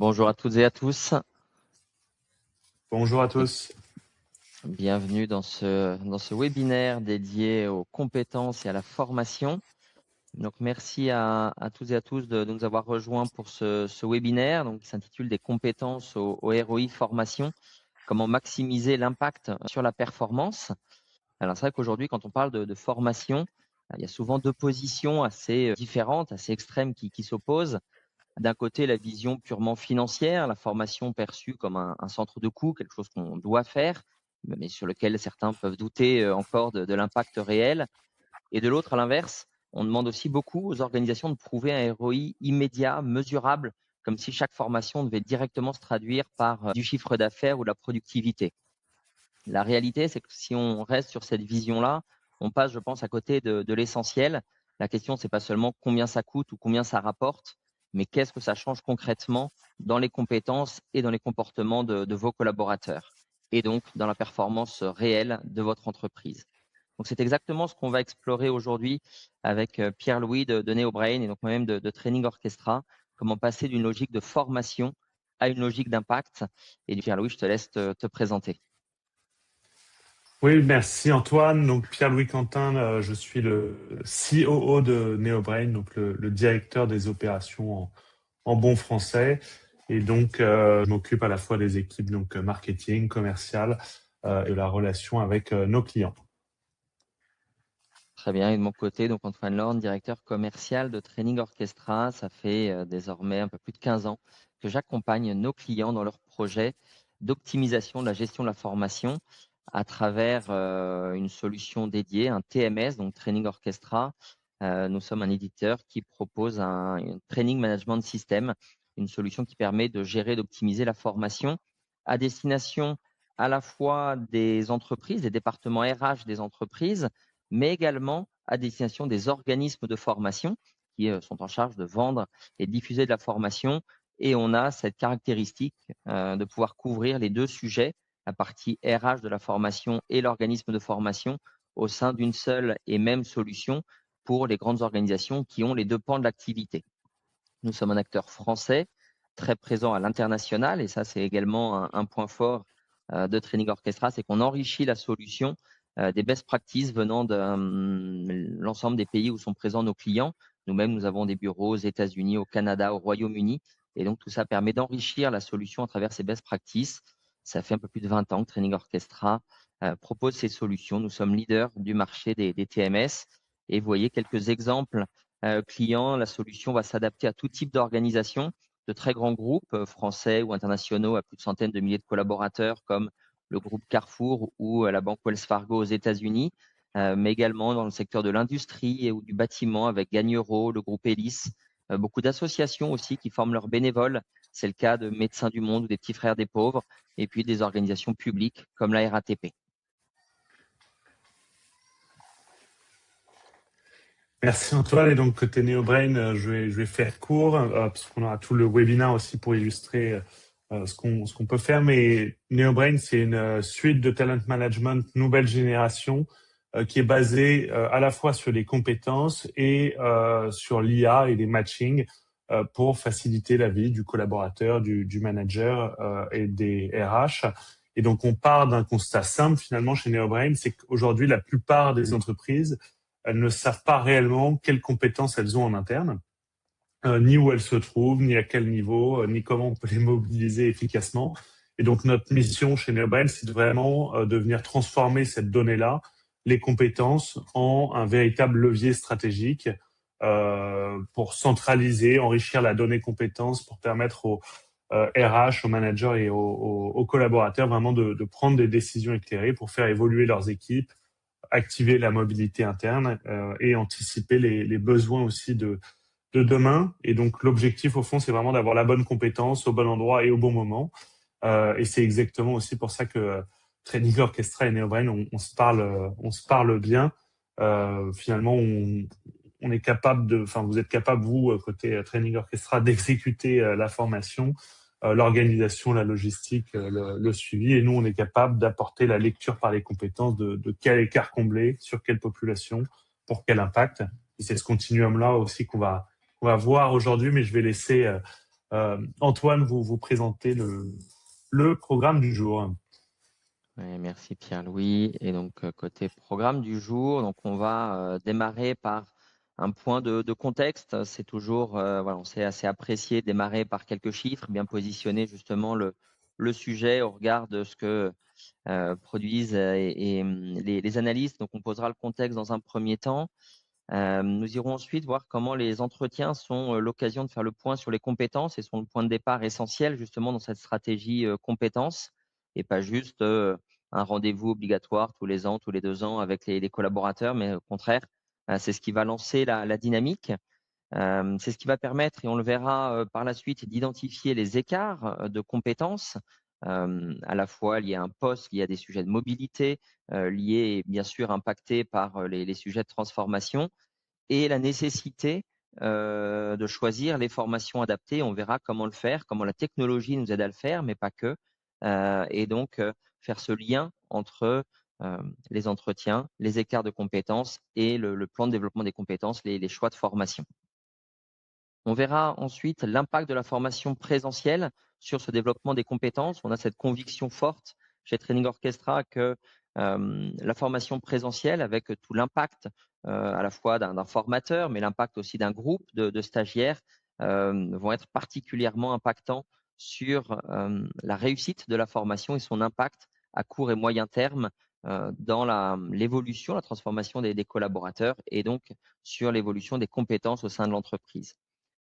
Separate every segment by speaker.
Speaker 1: Bonjour à toutes et à tous.
Speaker 2: Bonjour à tous.
Speaker 1: Bienvenue dans ce webinaire dédié aux compétences et à la formation. Donc, merci à toutes et à tous de nous avoir rejoints pour ce webinaire qui s'intitule Des compétences au ROI formation. Comment maximiser l'impact sur la performance. Alors, c'est vrai qu'aujourd'hui, quand on parle de formation, il y a souvent deux positions assez différentes, assez extrêmes qui s'opposent. D'un côté, la vision purement financière, la formation perçue comme un centre de coût, quelque chose qu'on doit faire, mais sur lequel certains peuvent douter encore de l'impact réel. Et de l'autre, à l'inverse, on demande aussi beaucoup aux organisations de prouver un ROI immédiat, mesurable, comme si chaque formation devait directement se traduire par du chiffre d'affaires ou de la productivité. La réalité, c'est que si on reste sur cette vision-là, on passe, je pense, à côté de l'essentiel. La question, c'est pas seulement combien ça coûte ou combien ça rapporte, mais qu'est-ce que ça change concrètement dans les compétences et dans les comportements de vos collaborateurs, et donc dans la performance réelle de votre entreprise. Donc, c'est exactement ce qu'on va explorer aujourd'hui avec Pierre-Louis de NeoBrain et donc moi-même de Training Orchestra, comment passer d'une logique de formation à une logique d'impact. Et Pierre-Louis, je te laisse te présenter.
Speaker 2: Oui, merci Antoine. Donc Pierre-Louis Quentin, je suis le COO de NeoBrain, donc le directeur des opérations en bon français. Et donc, je m'occupe à la fois des équipes donc marketing, commercial et de la relation avec nos clients.
Speaker 1: Très bien. Et de mon côté, donc Antoine Lorne, directeur commercial de Training Orchestra. Ça fait désormais un peu plus de 15 ans que j'accompagne nos clients dans leurs projets d'optimisation de la gestion de la formation à travers une solution dédiée, un TMS, donc Training Orchestra. Nous sommes un éditeur qui propose un Training Management System, une solution qui permet de gérer, d'optimiser la formation à destination à la fois des entreprises, des départements RH des entreprises, mais également à destination des organismes de formation qui sont en charge de vendre et diffuser de la formation. Et on a cette caractéristique de pouvoir couvrir les deux sujets, la partie RH de la formation et l'organisme de formation, au sein d'une seule et même solution pour les grandes organisations qui ont les deux pans de l'activité. Nous sommes un acteur français très présent à l'international et ça, c'est également un point fort de Training Orchestra, c'est qu'on enrichit la solution des best practices venant de l'ensemble des pays où sont présents nos clients. Nous-mêmes, nous avons des bureaux aux États-Unis, au Canada, au Royaume-Uni. Et donc, tout ça permet d'enrichir la solution à travers ces best practices. Ça fait un peu plus de 20 ans que Training Orchestra propose ces solutions. Nous sommes leaders du marché des TMS. Et vous voyez quelques exemples clients. La solution va s'adapter à tout type d'organisation, de très grands groupes français ou internationaux à plus de centaines de milliers de collaborateurs comme le groupe Carrefour ou la banque Wells Fargo aux États-Unis, mais également dans le secteur de l'industrie et ou du bâtiment avec Gagneuro, le groupe Elis, beaucoup d'associations aussi qui forment leurs bénévoles. C'est le cas de Médecins du Monde ou des Petits Frères des Pauvres, et puis des organisations publiques comme la RATP.
Speaker 2: Merci Antoine. Et donc côté NeoBrain, je vais faire court parce qu'on aura tout le webinaire aussi pour illustrer ce qu'on peut faire. Mais NeoBrain, c'est une suite de talent management nouvelle génération qui est basée à la fois sur les compétences et sur l'IA et les matchings pour faciliter la vie du collaborateur, du manager et des RH. Et donc on part d'un constat simple finalement chez NeoBrain, c'est qu'aujourd'hui la plupart des entreprises elles ne savent pas réellement quelles compétences elles ont en interne, ni où elles se trouvent, ni à quel niveau, ni comment on peut les mobiliser efficacement. Et donc notre mission chez NeoBrain, c'est de vraiment de venir transformer cette donnée-là, les compétences, en un véritable levier stratégique pour centraliser, enrichir la donnée compétences, pour permettre aux RH, aux managers et aux collaborateurs vraiment de prendre des décisions éclairées pour faire évoluer leurs équipes, activer la mobilité interne et anticiper les besoins aussi de demain. Et donc, l'objectif, au fond, c'est vraiment d'avoir la bonne compétence au bon endroit et au bon moment. Et c'est exactement aussi pour ça que Training Orchestra et NeoBrain, on se parle bien. Finalement, on est capable enfin, vous êtes capable, vous, côté Training Orchestra, d'exécuter la formation, l'organisation, la logistique, le suivi. Et nous, on est capable d'apporter la lecture par les compétences de quel écart combler, sur quelle population, pour quel impact. Et c'est ce continuum-là aussi qu'on va voir aujourd'hui, mais je vais laisser Antoine, vous présentez le programme du jour.
Speaker 1: Ouais, merci Pierre-Louis. Et donc, côté programme du jour, donc on va démarrer par un point de contexte. C'est toujours, voilà, on s'est assez apprécié de démarrer par quelques chiffres, bien positionner justement le sujet au regard de ce que produisent les analystes. Donc, on posera le contexte dans un premier temps. Nous irons ensuite voir comment les entretiens sont l'occasion de faire le point sur les compétences et sont le point de départ essentiel justement dans cette stratégie compétences et pas juste un rendez-vous obligatoire tous les ans, tous les 2 ans avec les collaborateurs, mais au contraire, c'est ce qui va lancer la dynamique. C'est ce qui va permettre, et on le verra par la suite, d'identifier les écarts de compétences, à la fois liés à un poste, liés à des sujets de mobilité, liés bien sûr impactés par les sujets de transformation et la nécessité de choisir les formations adaptées. On verra comment le faire, comment la technologie nous aide à le faire, mais pas que. Et donc, faire ce lien entre les entretiens, les écarts de compétences et le plan de développement des compétences, les choix de formation. On verra ensuite l'impact de la formation présentielle sur ce développement des compétences. On a cette conviction forte chez Training Orchestra que la formation présentielle, avec tout l'impact à la fois d'un formateur, mais l'impact aussi d'un groupe de stagiaires, vont être particulièrement impactants sur la réussite de la formation et son impact à court et moyen terme dans l'évolution, la transformation des collaborateurs et donc sur l'évolution des compétences au sein de l'entreprise.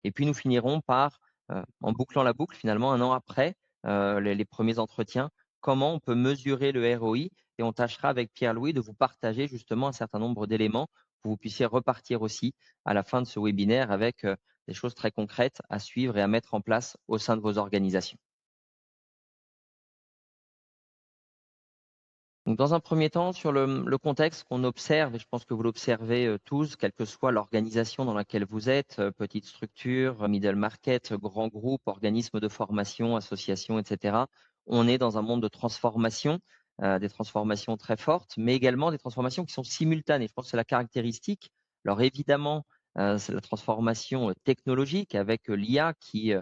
Speaker 1: Et puis nous finirons par, en bouclant la boucle finalement, 1 an après les premiers entretiens, comment on peut mesurer le ROI, et on tâchera avec Pierre-Louis de vous partager justement un certain nombre d'éléments pour que vous puissiez repartir aussi à la fin de ce webinaire avec des choses très concrètes à suivre et à mettre en place au sein de vos organisations. Donc, dans un premier temps, sur le contexte qu'on observe, et je pense que vous l'observez tous, quelle que soit l'organisation dans laquelle vous êtes, petite structure, middle market, grand groupe, organisme de formation, association, etc. On est dans un monde de transformation, des transformations très fortes, mais également des transformations qui sont simultanées. Je pense que c'est la caractéristique. Alors évidemment, c'est la transformation technologique avec l'IA qui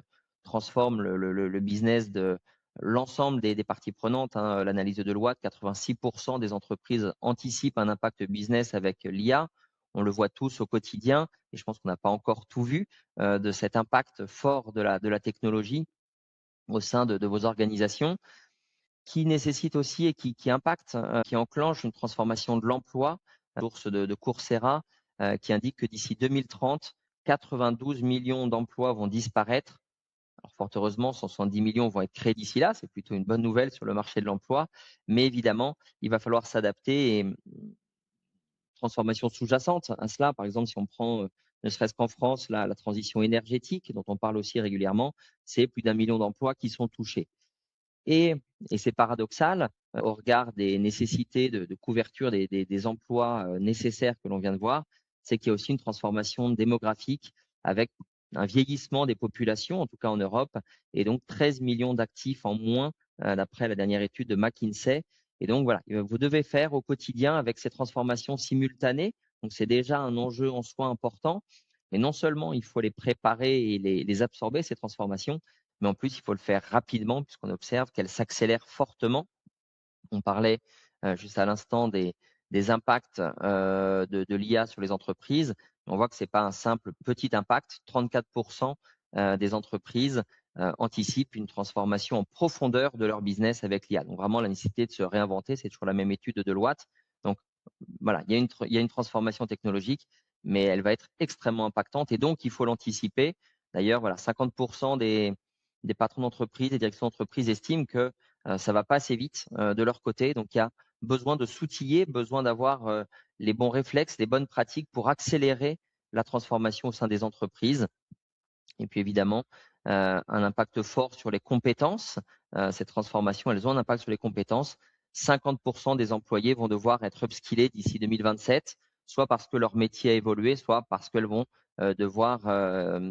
Speaker 1: transforme le business de l'ensemble des parties prenantes, hein. L'analyse de Deloitte, 86% des entreprises anticipent un impact business avec l'IA. On le voit tous au quotidien et je pense qu'on n'a pas encore tout vu de cet impact fort de la technologie au sein de vos organisations, qui nécessite aussi et qui impacte, qui enclenche une transformation de l'emploi. La source de Coursera qui indique que d'ici 2030, 92 millions d'emplois vont disparaître. Alors, fort heureusement, 170 millions vont être créés d'ici là. C'est plutôt une bonne nouvelle sur le marché de l'emploi. Mais évidemment, il va falloir s'adapter et transformation sous-jacente à cela. Par exemple, si on prend, ne serait-ce qu'en France, la transition énergétique, dont on parle aussi régulièrement, c'est plus d'1 million d'emplois qui sont touchés. Et c'est paradoxal au regard des nécessités de couverture des emplois nécessaires que l'on vient de voir, c'est qu'il y a aussi une transformation démographique avec un vieillissement des populations, en tout cas en Europe, et donc 13 millions d'actifs en moins d'après la dernière étude de McKinsey. Et donc voilà, vous devez faire au quotidien avec ces transformations simultanées. Donc c'est déjà un enjeu en soi important. Mais non seulement il faut les préparer et les absorber, ces transformations, mais en plus, il faut le faire rapidement puisqu'on observe qu'elle s'accélère fortement. On parlait juste à l'instant des impacts de l'IA sur les entreprises. On voit que ce n'est pas un simple petit impact. 34% des entreprises anticipent une transformation en profondeur de leur business avec l'IA. Donc vraiment la nécessité de se réinventer, c'est toujours la même étude de Deloitte. Donc voilà, il y a une transformation technologique, mais elle va être extrêmement impactante et donc il faut l'anticiper. D'ailleurs, voilà, 50% des patrons d'entreprise, des directions d'entreprise estiment que ça va pas assez vite de leur côté. Donc, il y a besoin de s'outiller, besoin d'avoir les bons réflexes, les bonnes pratiques pour accélérer la transformation au sein des entreprises. Et puis, évidemment, un impact fort sur les compétences. Ces transformations, elles ont un impact sur les compétences. 50% des employés vont devoir être upskillés d'ici 2027, soit parce que leur métier a évolué, soit parce qu'elles vont devoir,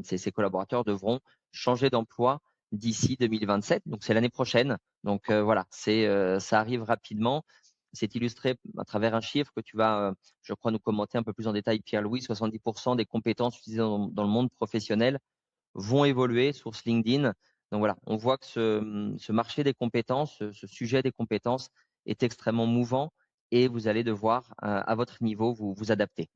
Speaker 1: ces collaborateurs devront changer d'emploi d'ici 2027. Donc, c'est l'année prochaine. Donc, voilà, ça arrive rapidement. C'est illustré à travers un chiffre que tu vas, je crois, nous commenter un peu plus en détail, Pierre-Louis. 70% des compétences utilisées dans le monde professionnel vont évoluer, source LinkedIn. Donc voilà, on voit que ce marché des compétences, ce sujet des compétences est extrêmement mouvant et vous allez devoir, à votre niveau, vous adapter.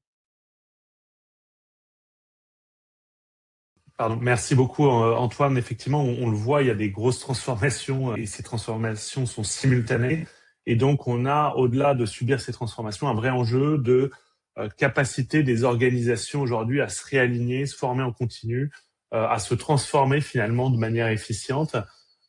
Speaker 2: Pardon, merci beaucoup Antoine. Effectivement, on le voit, il y a des grosses transformations et ces transformations sont simultanées. Et donc, on a, au-delà de subir ces transformations, un vrai enjeu de capacité des organisations aujourd'hui à se réaligner, se former en continu, à se transformer finalement de manière efficiente.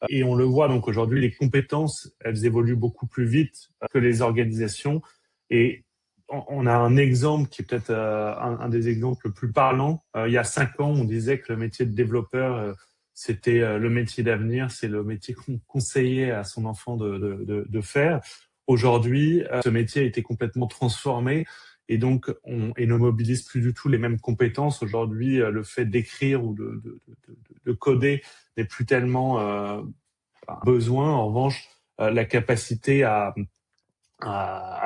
Speaker 2: Et on le voit donc aujourd'hui, les compétences, elles évoluent beaucoup plus vite que les organisations. Et on a un exemple qui est peut-être un des exemples les plus parlants. Il y a 5 ans, on disait que le métier de développeur, c'était le métier d'avenir, c'est le métier qu'on conseillait à son enfant de faire. Aujourd'hui, ce métier a été complètement transformé et donc on ne mobilise plus du tout les mêmes compétences. Aujourd'hui, le fait d'écrire ou de coder n'est plus tellement un besoin. En revanche, la capacité à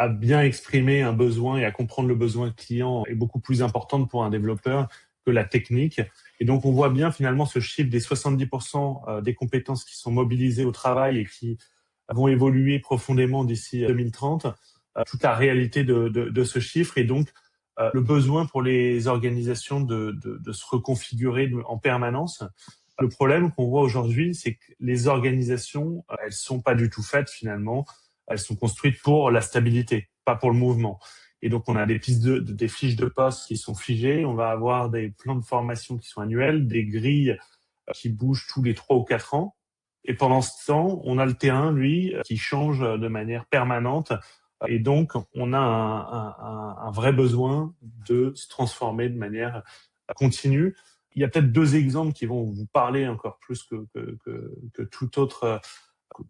Speaker 2: bien exprimer un besoin et à comprendre le besoin client est beaucoup plus importante pour un développeur que la technique. Et donc, on voit bien finalement ce chiffre des 70% des compétences qui sont mobilisées au travail et qui vont évoluer profondément d'ici 2030, toute la réalité de ce chiffre et donc le besoin pour les organisations de se reconfigurer en permanence. Le problème qu'on voit aujourd'hui, c'est que les organisations, elles sont pas du tout faites finalement. Elles sont construites pour la stabilité, pas pour le mouvement. Et donc, on a des des fiches de poste qui sont figées. On va avoir des plans de formation qui sont annuels, des grilles qui bougent tous les 3 ou 4 ans. Et pendant ce temps, on a le terrain, lui, qui change de manière permanente. Et donc, on a un vrai besoin de se transformer de manière continue. Il y a peut-être 2 exemples qui vont vous parler encore plus que tout autre,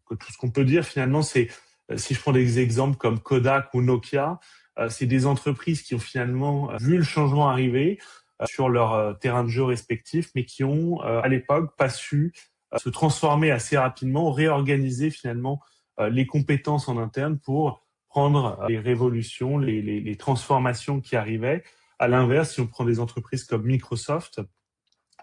Speaker 2: que tout ce qu'on peut dire finalement. C'est si je prends des exemples comme Kodak ou Nokia, c'est des entreprises qui ont finalement vu le changement arriver sur leur terrain de jeu respectif, mais qui ont à l'époque pas su se transformer assez rapidement, réorganiser finalement les compétences en interne pour prendre les révolutions, les transformations qui arrivaient. À l'inverse, si on prend des entreprises comme Microsoft,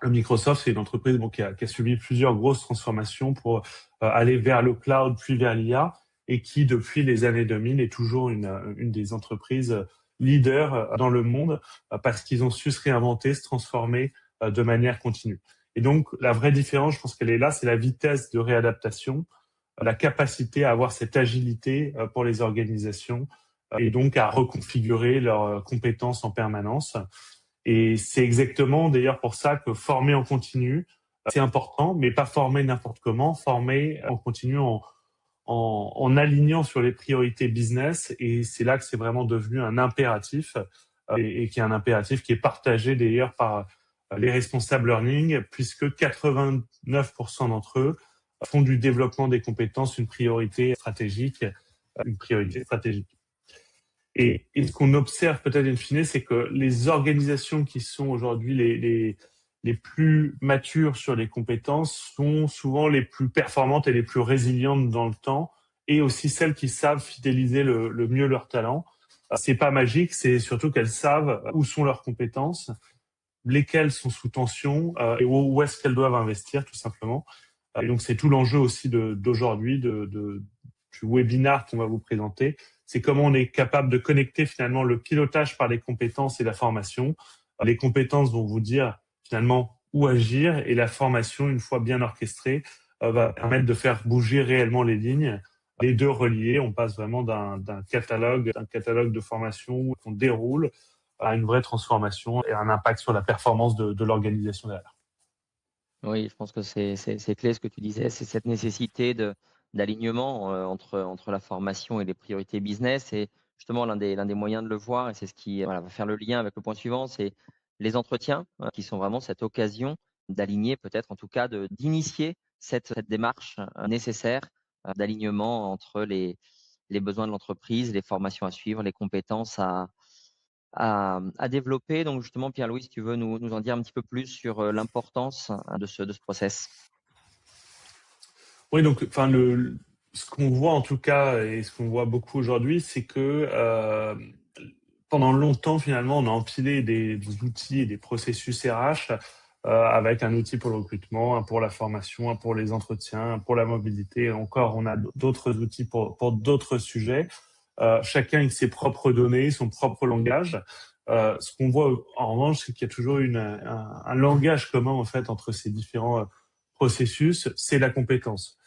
Speaker 2: Microsoft, c'est une entreprise qui a subi plusieurs grosses transformations pour aller vers le cloud, puis vers l'IA, et qui, depuis les années 2000, est toujours une des entreprises leaders dans le monde parce qu'ils ont su se réinventer, se transformer de manière continue. Et donc, la vraie différence, je pense qu'elle est là, c'est la vitesse de réadaptation, la capacité à avoir cette agilité pour les organisations et donc à reconfigurer leurs compétences en permanence. Et c'est exactement d'ailleurs pour ça que former en continu, c'est important, mais pas former n'importe comment, former en continu en alignant sur les priorités business. Et c'est là que c'est vraiment devenu un impératif et qui est un impératif qui est partagé d'ailleurs par les responsables learning, puisque 89% d'entre eux font du développement des compétences une priorité stratégique, une priorité stratégique. Et ce qu'on observe peut-être in fine, c'est que les organisations qui sont aujourd'hui les plus matures sur les compétences sont souvent les plus performantes et les plus résilientes dans le temps, et aussi celles qui savent fidéliser le mieux leurs talents. C'est pas magique, c'est surtout qu'elles savent où sont leurs compétences, lesquelles sont sous tension et où est-ce qu'elles doivent investir tout simplement. Et donc c'est tout l'enjeu aussi d'aujourd'hui du webinar qu'on va vous présenter. C'est comment on est capable de connecter finalement le pilotage par les compétences et la formation. Les compétences vont vous dire finalement où agir et la formation, une fois bien orchestrée, va permettre de faire bouger réellement les lignes. Les deux reliés, on passe vraiment d'un catalogue de formation qu'on déroule à une vraie transformation et un impact sur la performance de l'organisation derrière.
Speaker 1: Oui, je pense que c'est clé ce que tu disais, c'est cette nécessité d'alignement entre la formation et les priorités business. Et justement, l'un des moyens de le voir, et c'est ce qui va faire le lien avec le point suivant, c'est les entretiens qui sont vraiment cette occasion d'aligner, peut-être en tout cas d'initier cette démarche nécessaire d'alignement entre les besoins de l'entreprise, les formations à suivre, les compétences à développer. Donc justement, Pierre-Louis, si tu veux nous en dire un petit peu plus sur l'importance de ce process.
Speaker 2: Oui, donc, ce qu'on voit en tout cas et ce qu'on voit beaucoup aujourd'hui, c'est que pendant longtemps, finalement, on a empilé des outils et des processus RH avec un outil pour le recrutement, un pour la formation, un pour les entretiens, un pour la mobilité. Encore, on a d'autres outils pour d'autres sujets. Chacun avec ses propres données, son propre langage. Ce qu'on voit en revanche, c'est qu'il y a toujours un langage commun en fait entre ces différents processus, c'est la compétence.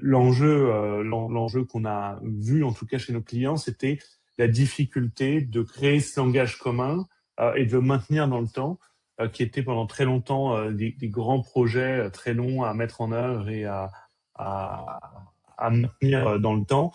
Speaker 2: L'enjeu qu'on a vu en tout cas chez nos clients, c'était la difficulté de créer ce langage commun et de le maintenir dans le temps, qui était pendant très longtemps des grands projets très longs à mettre en œuvre et à maintenir dans le temps.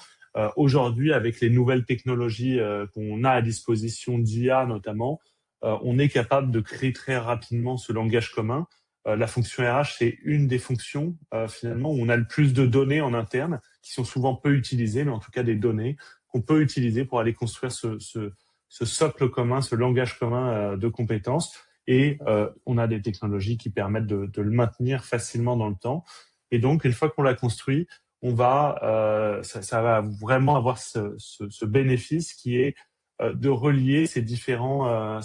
Speaker 2: Aujourd'hui, avec les nouvelles technologies qu'on a à disposition d'IA notamment, on est capable de créer très rapidement ce langage commun. La fonction RH, c'est une des fonctions finalement où on a le plus de données en interne qui sont souvent peu utilisées, mais en tout cas des données qu'on peut utiliser pour aller construire ce socle commun, ce langage commun de compétences. Et on a des technologies qui permettent de le maintenir facilement dans le temps. Et donc, une fois qu'on l'a construit, ça va vraiment avoir ce bénéfice qui est de relier ces différents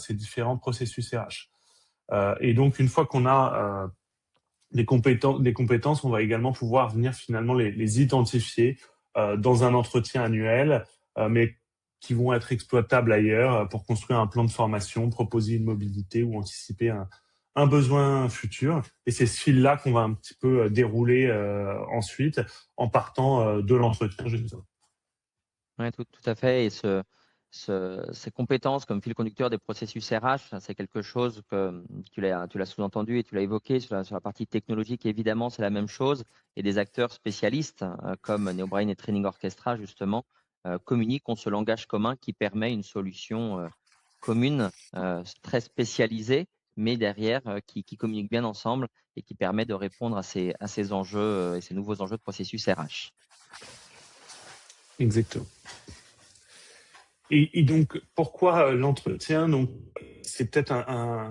Speaker 2: processus RH. Et donc, une fois qu'on a des compétences, on va également pouvoir venir finalement les identifier dans un entretien annuel, mais qui vont être exploitables ailleurs pour construire un plan de formation, proposer une mobilité ou anticiper un besoin futur. Et c'est ce fil-là qu'on va un petit peu dérouler ensuite en partant de l'entretien.
Speaker 1: Oui, tout à fait. Et ces compétences comme fil conducteur des processus RH, c'est quelque chose que tu l'as sous-entendu et tu l'as évoqué sur la partie technologique. Évidemment, c'est la même chose. Et des acteurs spécialistes comme NeoBrain et Training Orchestra, justement, communiquent, ont ce langage commun qui permet une solution commune, très spécialisée, mais derrière qui communique bien ensemble et qui permet de répondre à ces enjeux et ces nouveaux enjeux de processus RH.
Speaker 2: Exactement. Et donc, pourquoi l'entretien? Donc, c'est peut-être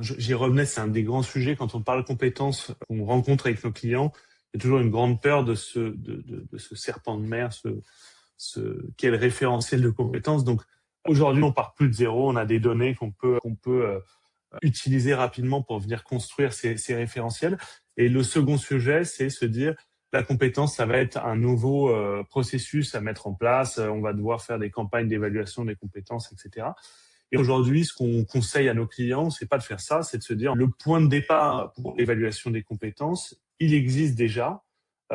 Speaker 2: j'y revenais, c'est un des grands sujets quand on parle de compétences qu'on rencontre avec nos clients. Il y a toujours une grande peur de ce serpent de mer, quel référentiel de compétences. Donc, aujourd'hui, on part plus de zéro. On a des données qu'on peut utiliser rapidement pour venir construire ces référentiels. Et le second sujet, c'est se dire, la compétence, ça va être un nouveau processus à mettre en place. On va devoir faire des campagnes d'évaluation des compétences, etc. Et aujourd'hui, ce qu'on conseille à nos clients, c'est pas de faire ça, c'est de se dire le point de départ pour l'évaluation des compétences, il existe déjà.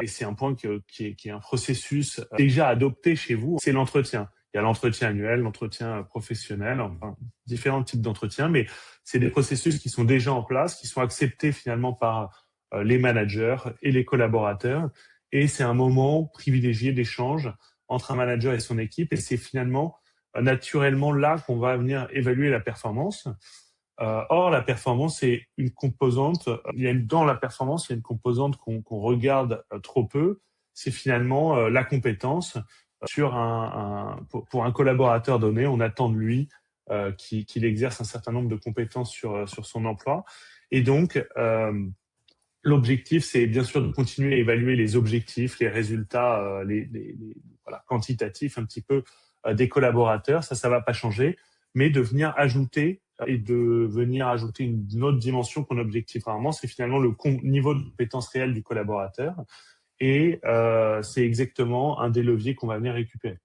Speaker 2: Et c'est un point qui est un processus déjà adopté chez vous, c'est l'entretien. Il y a l'entretien annuel, l'entretien professionnel, enfin, différents types d'entretiens, mais c'est des processus qui sont déjà en place, qui sont acceptés finalement par les managers et les collaborateurs. Et c'est un moment privilégié d'échange entre un manager et son équipe. Et c'est finalement naturellement là qu'on va venir évaluer la performance. Or, la performance est une composante. Dans la performance, il y a une composante qu'on regarde trop peu. C'est finalement la compétence. Pour un collaborateur donné, on attend de lui qu'il exerce un certain nombre de compétences sur son emploi. Et donc, l'objectif, c'est bien sûr de continuer à évaluer les objectifs, les résultats, voilà, quantitatifs un petit peu des collaborateurs. Ça va pas changer, mais de venir ajouter une autre dimension qu'on objective rarement, c'est finalement le niveau de compétence réelle du collaborateur. Et c'est exactement un des leviers qu'on va venir récupérer.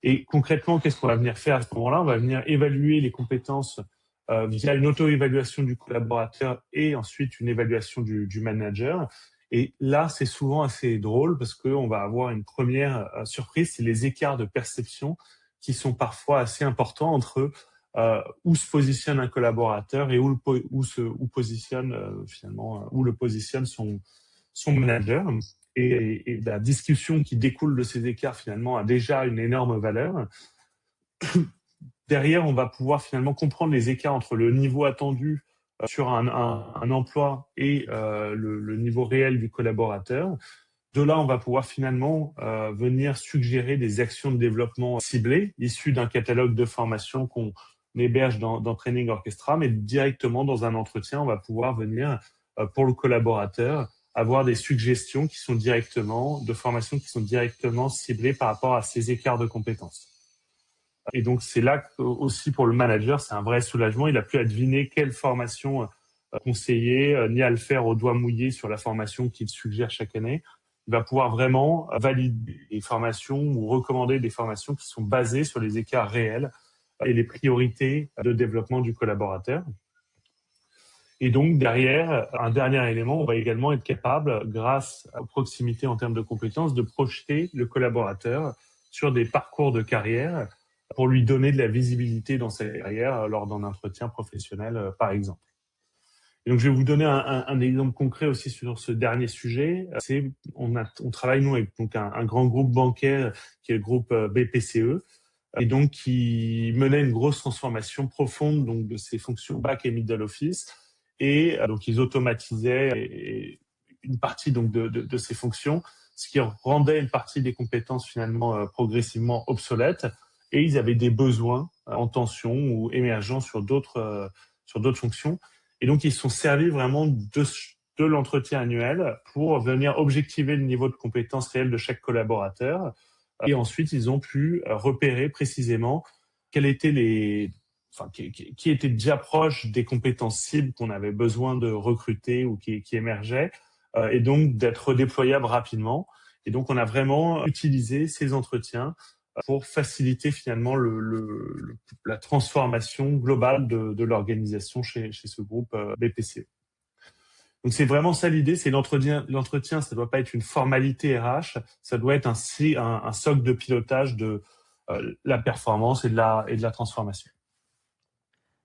Speaker 2: Et concrètement, qu'est-ce qu'on va venir faire à ce moment-là? On va venir évaluer les compétences via une auto-évaluation du collaborateur et ensuite une évaluation du manager. Et là, c'est souvent assez drôle parce qu'on va avoir une première surprise, c'est les écarts de perception qui sont parfois assez importants entre où se positionne un collaborateur et où le positionne son manager. Et la discussion qui découle de ces écarts finalement a déjà une énorme valeur. Derrière, on va pouvoir finalement comprendre les écarts entre le niveau attendu sur un emploi et le niveau réel du collaborateur. De là, on va pouvoir finalement venir suggérer des actions de développement ciblées, issues d'un catalogue de formation qu'on héberge dans Training Orchestra, mais directement dans un entretien, on va pouvoir venir, pour le collaborateur, avoir des suggestions de formation qui sont directement ciblées par rapport à ces écarts de compétences. Et donc, c'est là que, aussi pour le manager, c'est un vrai soulagement. Il a plus à deviner quelle formation conseiller, ni à le faire au doigt mouillé sur la formation qu'il suggère chaque année. Il va pouvoir vraiment valider des formations ou recommander des formations qui sont basées sur les écarts réels et les priorités de développement du collaborateur. Et donc, derrière, un dernier élément, on va également être capable, grâce aux proximités en termes de compétences, de projeter le collaborateur sur des parcours de carrière pour lui donner de la visibilité dans sa carrière lors d'un entretien professionnel, par exemple. Et donc, je vais vous donner un exemple concret aussi sur ce dernier sujet. On travaille, nous, avec donc un grand groupe bancaire qui est le groupe BPCE, et donc qui menait une grosse transformation profonde donc de ses fonctions back et middle office. Et donc, ils automatisaient une partie donc de ces fonctions, ce qui rendait une partie des compétences finalement progressivement obsolètes. Et ils avaient des besoins en tension ou émergents sur d'autres fonctions. Et donc, ils se sont servis vraiment de l'entretien annuel pour venir objectiver le niveau de compétences réelles de chaque collaborateur. Et ensuite, ils ont pu repérer précisément quels étaient qui étaient déjà proches des compétences cibles qu'on avait besoin de recruter ou qui émergeaient, et donc d'être redéployables rapidement. Et donc, on a vraiment utilisé ces entretiens pour faciliter finalement la transformation globale de l'organisation chez ce groupe BPCE. Donc c'est vraiment ça l'idée, c'est l'entretien, ça doit pas être une formalité RH, ça doit être un socle de pilotage de la performance et de la transformation.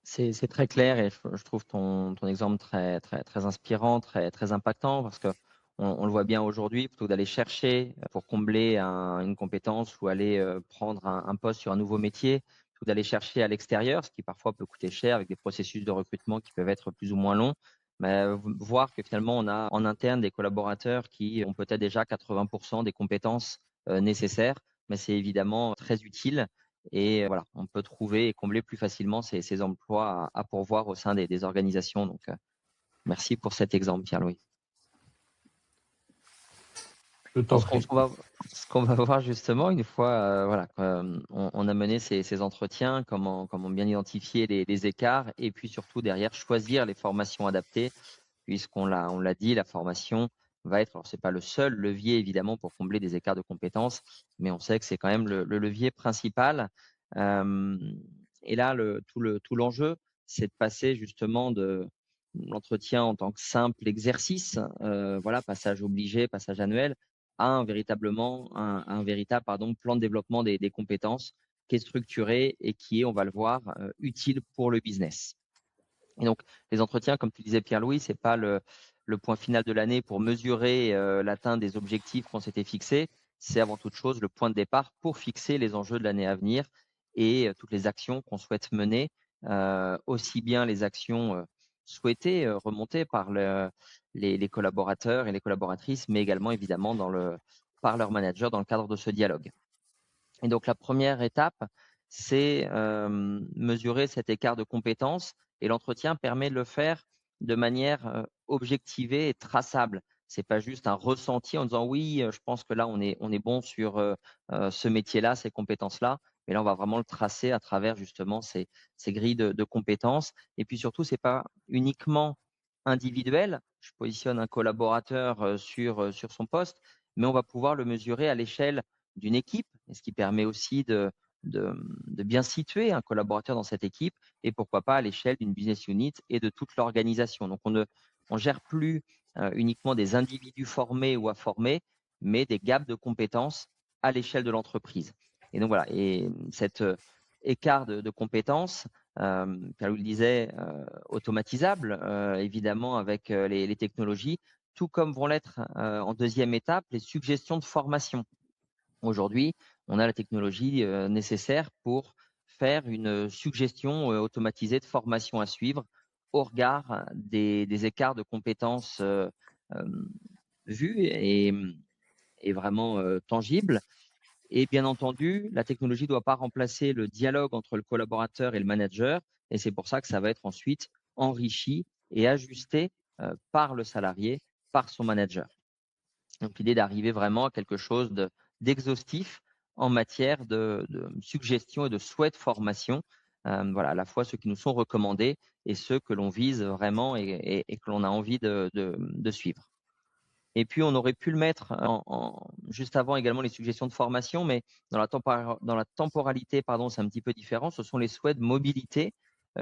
Speaker 1: C'est très clair et je trouve ton exemple très, très, très inspirant, très, très impactant parce qu'on le voit bien aujourd'hui, plutôt que d'aller chercher pour combler une compétence ou aller prendre un poste sur un nouveau métier, plutôt d'aller chercher à l'extérieur, ce qui parfois peut coûter cher avec des processus de recrutement qui peuvent être plus ou moins longs. Mais voir que finalement, on a en interne des collaborateurs qui ont peut-être déjà 80% des compétences nécessaires, mais c'est évidemment très utile. Et voilà, on peut trouver et combler plus facilement ces emplois à pourvoir au sein des organisations. Donc, merci pour cet exemple, Pierre-Louis.
Speaker 2: Je t'en
Speaker 1: Ce
Speaker 2: prie.
Speaker 1: qu'on va voir justement, une fois voilà, on a mené ces entretiens, comment bien identifier les écarts et puis surtout derrière choisir les formations adaptées, puisqu'on l'a dit, la formation va être, alors c'est pas le seul levier évidemment pour combler des écarts de compétences, mais on sait que c'est quand même le levier principal. Et là, tout l'enjeu, c'est de passer justement de l'entretien en tant que simple exercice, voilà, passage obligé, passage annuel, à un véritable plan de développement des compétences qui est structuré et qui est, on va le voir, utile pour le business. Et donc, les entretiens, comme tu disais, Pierre-Louis, c'est pas le point final de l'année pour mesurer l'atteinte des objectifs qu'on s'était fixés. C'est avant toute chose le point de départ pour fixer les enjeux de l'année à venir et toutes les actions qu'on souhaite mener, aussi bien les actions souhaitées, remontées par les collaborateurs et les collaboratrices, mais également évidemment par leur manager dans le cadre de ce dialogue. Et donc, la première étape, c'est mesurer cet écart de compétences et l'entretien permet de le faire de manière objectivée et traçable. C'est pas juste un ressenti en disant oui, je pense que là on est bon sur ce métier-là, ces compétences-là, mais là on va vraiment le tracer à travers justement ces grilles de compétences. Et puis surtout, c'est pas uniquement individuel. Je positionne un collaborateur sur son poste, mais on va pouvoir le mesurer à l'échelle d'une équipe, et ce qui permet aussi de bien situer un collaborateur dans cette équipe et pourquoi pas à l'échelle d'une business unit et de toute l'organisation. Donc, on ne gère plus uniquement des individus formés ou à former, mais des gaps de compétences à l'échelle de l'entreprise. Et donc, voilà. Et cet écart de compétences, Pierre-Louis le disait, automatisable, évidemment, avec les technologies, tout comme vont l'être en deuxième étape les suggestions de formation. Aujourd'hui, on a la technologie nécessaire pour faire une suggestion automatisée de formation à suivre au regard des écarts de compétences vus et vraiment tangibles. Et bien entendu, la technologie ne doit pas remplacer le dialogue entre le collaborateur et le manager. Et c'est pour ça que ça va être ensuite enrichi et ajusté par le salarié, par son manager. Donc, l'idée d'arriver vraiment à quelque chose d'exhaustif en matière de suggestion et de souhait de formation voilà, à la fois ceux qui nous sont recommandés et ceux que l'on vise vraiment et que l'on a envie de suivre. Et puis, on aurait pu le mettre juste avant également les suggestions de formation, mais dans la temporalité, pardon, c'est un petit peu différent. Ce sont les souhaits de mobilité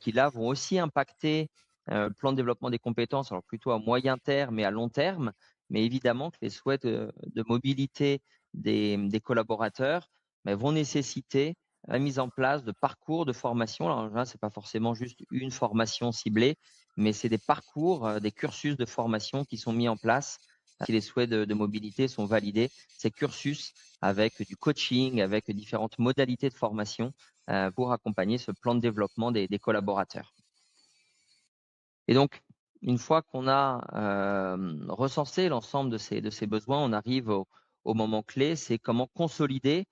Speaker 1: qui, là, vont aussi impacter le plan de développement des compétences, alors plutôt à moyen terme et à long terme. Mais évidemment que les souhaits de mobilité des collaborateurs vont nécessiter la mise en place de parcours de formation. Alors là, ce n'est pas forcément juste une formation ciblée, mais c'est des parcours, des cursus de formation qui sont mis en place si les souhaits de mobilité sont validés, ces cursus avec du coaching, avec différentes modalités de formation pour accompagner ce plan de développement des collaborateurs. Et donc, une fois qu'on a recensé l'ensemble de ces besoins, on arrive au moment clé, c'est comment consolider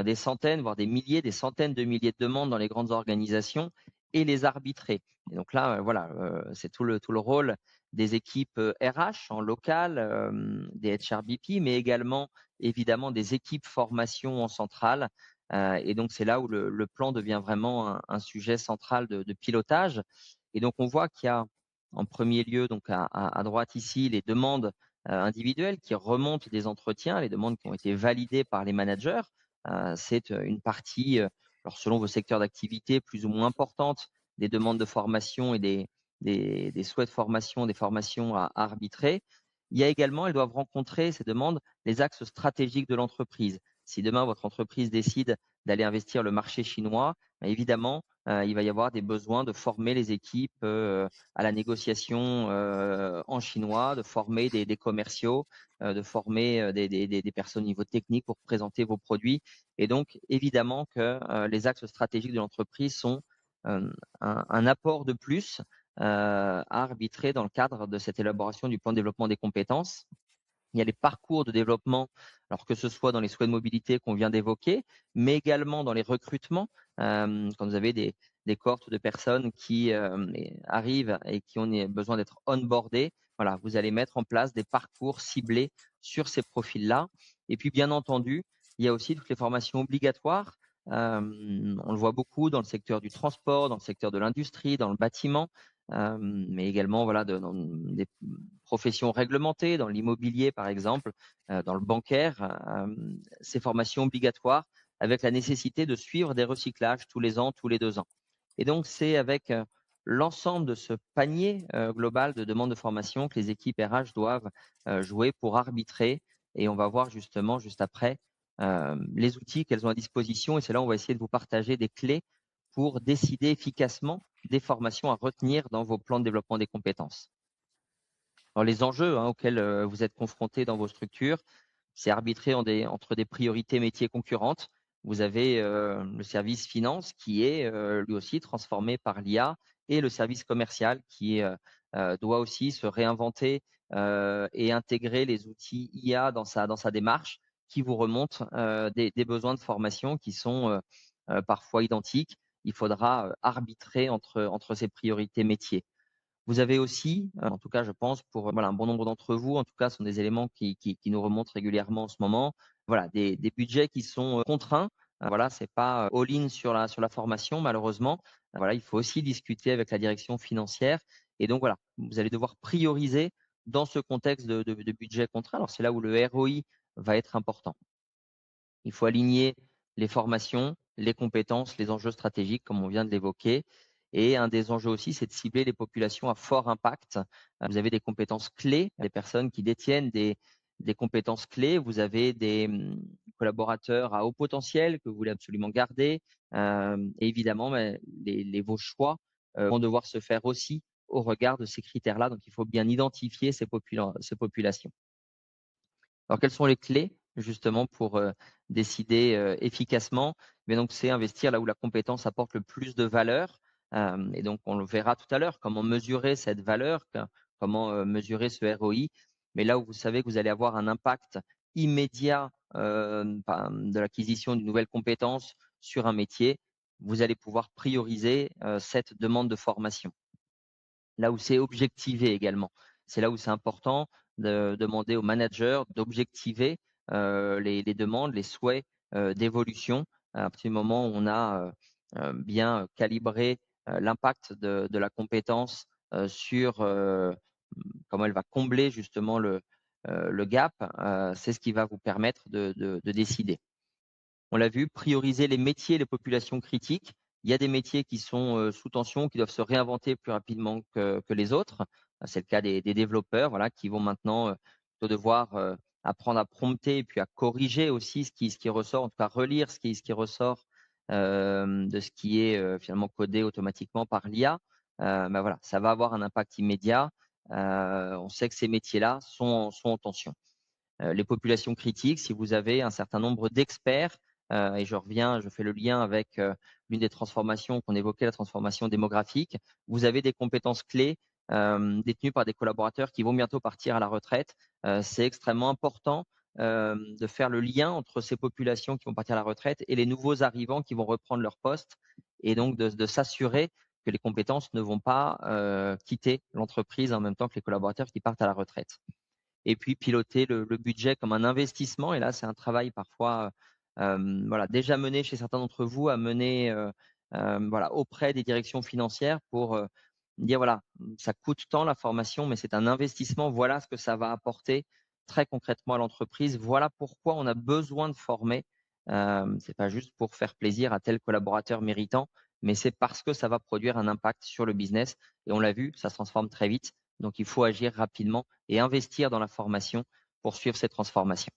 Speaker 1: des centaines, voire des milliers, des centaines de milliers de demandes dans les grandes organisations et les arbitrer. Et donc là, voilà, c'est tout le rôle des équipes RH en local, des HRBP, mais également évidemment des équipes formation en centrale. Et donc, c'est là où le plan devient vraiment un sujet central de pilotage. Et donc, on voit qu'il y a en premier lieu, donc à droite ici, les demandes individuelles qui remontent des entretiens, les demandes qui ont été validées par les managers. C'est une partie, alors selon vos secteurs d'activité, plus ou moins importante des demandes de formation et des souhaits de formation, des formations à arbitrer. Il y a également, elles doivent rencontrer ces demandes, les axes stratégiques de l'entreprise. Si demain, votre entreprise décide d'aller investir le marché chinois, évidemment, il va y avoir des besoins de former les équipes à la négociation en chinois, de former des commerciaux, de former des personnes au niveau technique pour présenter vos produits. Et donc, évidemment que les axes stratégiques de l'entreprise sont un apport de plus à arbitrer dans le cadre de cette élaboration du plan de développement des compétences. Il y a les parcours de développement, alors que ce soit dans les souhaits de mobilité qu'on vient d'évoquer, mais également dans les recrutements, quand vous avez des cohortes de personnes qui arrivent et qui ont besoin d'être onboardées. Voilà, vous allez mettre en place des parcours ciblés sur ces profils-là. Et puis, bien entendu, il y a aussi toutes les formations obligatoires. On le voit beaucoup dans le secteur du transport, dans le secteur de l'industrie, dans le bâtiment, mais également voilà, dans des professions réglementées, dans l'immobilier par exemple, dans le bancaire, ces formations obligatoires avec la nécessité de suivre des recyclages tous les ans, tous les 2 ans. Et donc, c'est avec l'ensemble de ce panier global de demandes de formation que les équipes RH doivent jouer pour arbitrer. Et on va voir justement, juste après, les outils qu'elles ont à disposition. Et c'est là où on va essayer de vous partager des clés pour décider efficacement des formations à retenir dans vos plans de développement des compétences. Alors, les enjeux auxquels vous êtes confrontés dans vos structures, c'est arbitrer entre des priorités métiers concurrentes. Vous avez le service finance qui est lui aussi transformé par l'IA et le service commercial qui doit aussi se réinventer et intégrer les outils IA dans sa démarche qui vous remontent des besoins de formation qui sont parfois identiques. Il faudra arbitrer entre ces priorités métiers. Vous avez aussi, en tout cas je pense pour voilà, un bon nombre d'entre vous, en tout cas ce sont des éléments qui nous remontent régulièrement en ce moment, voilà, des budgets qui sont contraints. Voilà, c'est pas all-in sur la formation malheureusement. Voilà, il faut aussi discuter avec la direction financière et donc voilà, vous allez devoir prioriser dans ce contexte de budget contraint. Alors c'est là où le ROI va être important. Il faut aligner les formations, les compétences, les enjeux stratégiques, comme on vient de l'évoquer. Et un des enjeux aussi, c'est de cibler les populations à fort impact. Vous avez des compétences clés, des personnes qui détiennent des compétences clés. Vous avez des collaborateurs à haut potentiel que vous voulez absolument garder. Et évidemment, vos choix vont devoir se faire aussi au regard de ces critères-là. Donc, il faut bien identifier ces populations. Alors, quelles sont les clés justement pour décider efficacement? Mais donc, c'est investir là où la compétence apporte le plus de valeur. Et donc, on le verra tout à l'heure, comment mesurer cette valeur, comment mesurer ce ROI. Mais là où vous savez que vous allez avoir un impact immédiat de l'acquisition d'une nouvelle compétence sur un métier, vous allez pouvoir prioriser cette demande de formation. Là où c'est objectivé également. C'est là où c'est important de demander aux managers d'objectiver les demandes, les souhaits d'évolution. À partir du moment où on a bien calibrer l'impact de la compétence sur comment elle va combler justement le gap, c'est ce qui va vous permettre de décider. On l'a vu, prioriser les métiers, les populations critiques. Il y a des métiers qui sont sous tension, qui doivent se réinventer plus rapidement que les autres. C'est le cas des développeurs, voilà, qui vont maintenant devoir apprendre à prompter et puis à corriger aussi ce qui ressort, en tout cas relire ce qui ressort de ce qui est finalement codé automatiquement par l'IA. Ben voilà, ça va avoir un impact immédiat. On sait que ces métiers-là sont en tension. Les populations critiques, si vous avez un certain nombre d'experts, et je fais le lien avec l'une des transformations qu'on évoquait, la transformation démographique, vous avez des compétences clés détenues par des collaborateurs qui vont bientôt partir à la retraite. C'est extrêmement important de faire le lien entre ces populations qui vont partir à la retraite et les nouveaux arrivants qui vont reprendre leur poste, et donc de s'assurer que les compétences ne vont pas quitter l'entreprise en même temps que les collaborateurs qui partent à la retraite. Et puis piloter le budget comme un investissement. Et là, c'est un travail parfois voilà, déjà mené chez certains d'entre vous, à mener voilà, auprès des directions financières pour dire voilà, ça coûte tant la formation, mais c'est un investissement. Voilà ce que ça va apporter très concrètement à l'entreprise. Voilà pourquoi on a besoin de former. C'est pas juste pour faire plaisir à tel collaborateur méritant, mais c'est parce que ça va produire un impact sur le business. Et on l'a vu, ça se transforme très vite. Donc, il faut agir rapidement et investir dans la formation pour suivre ces transformations.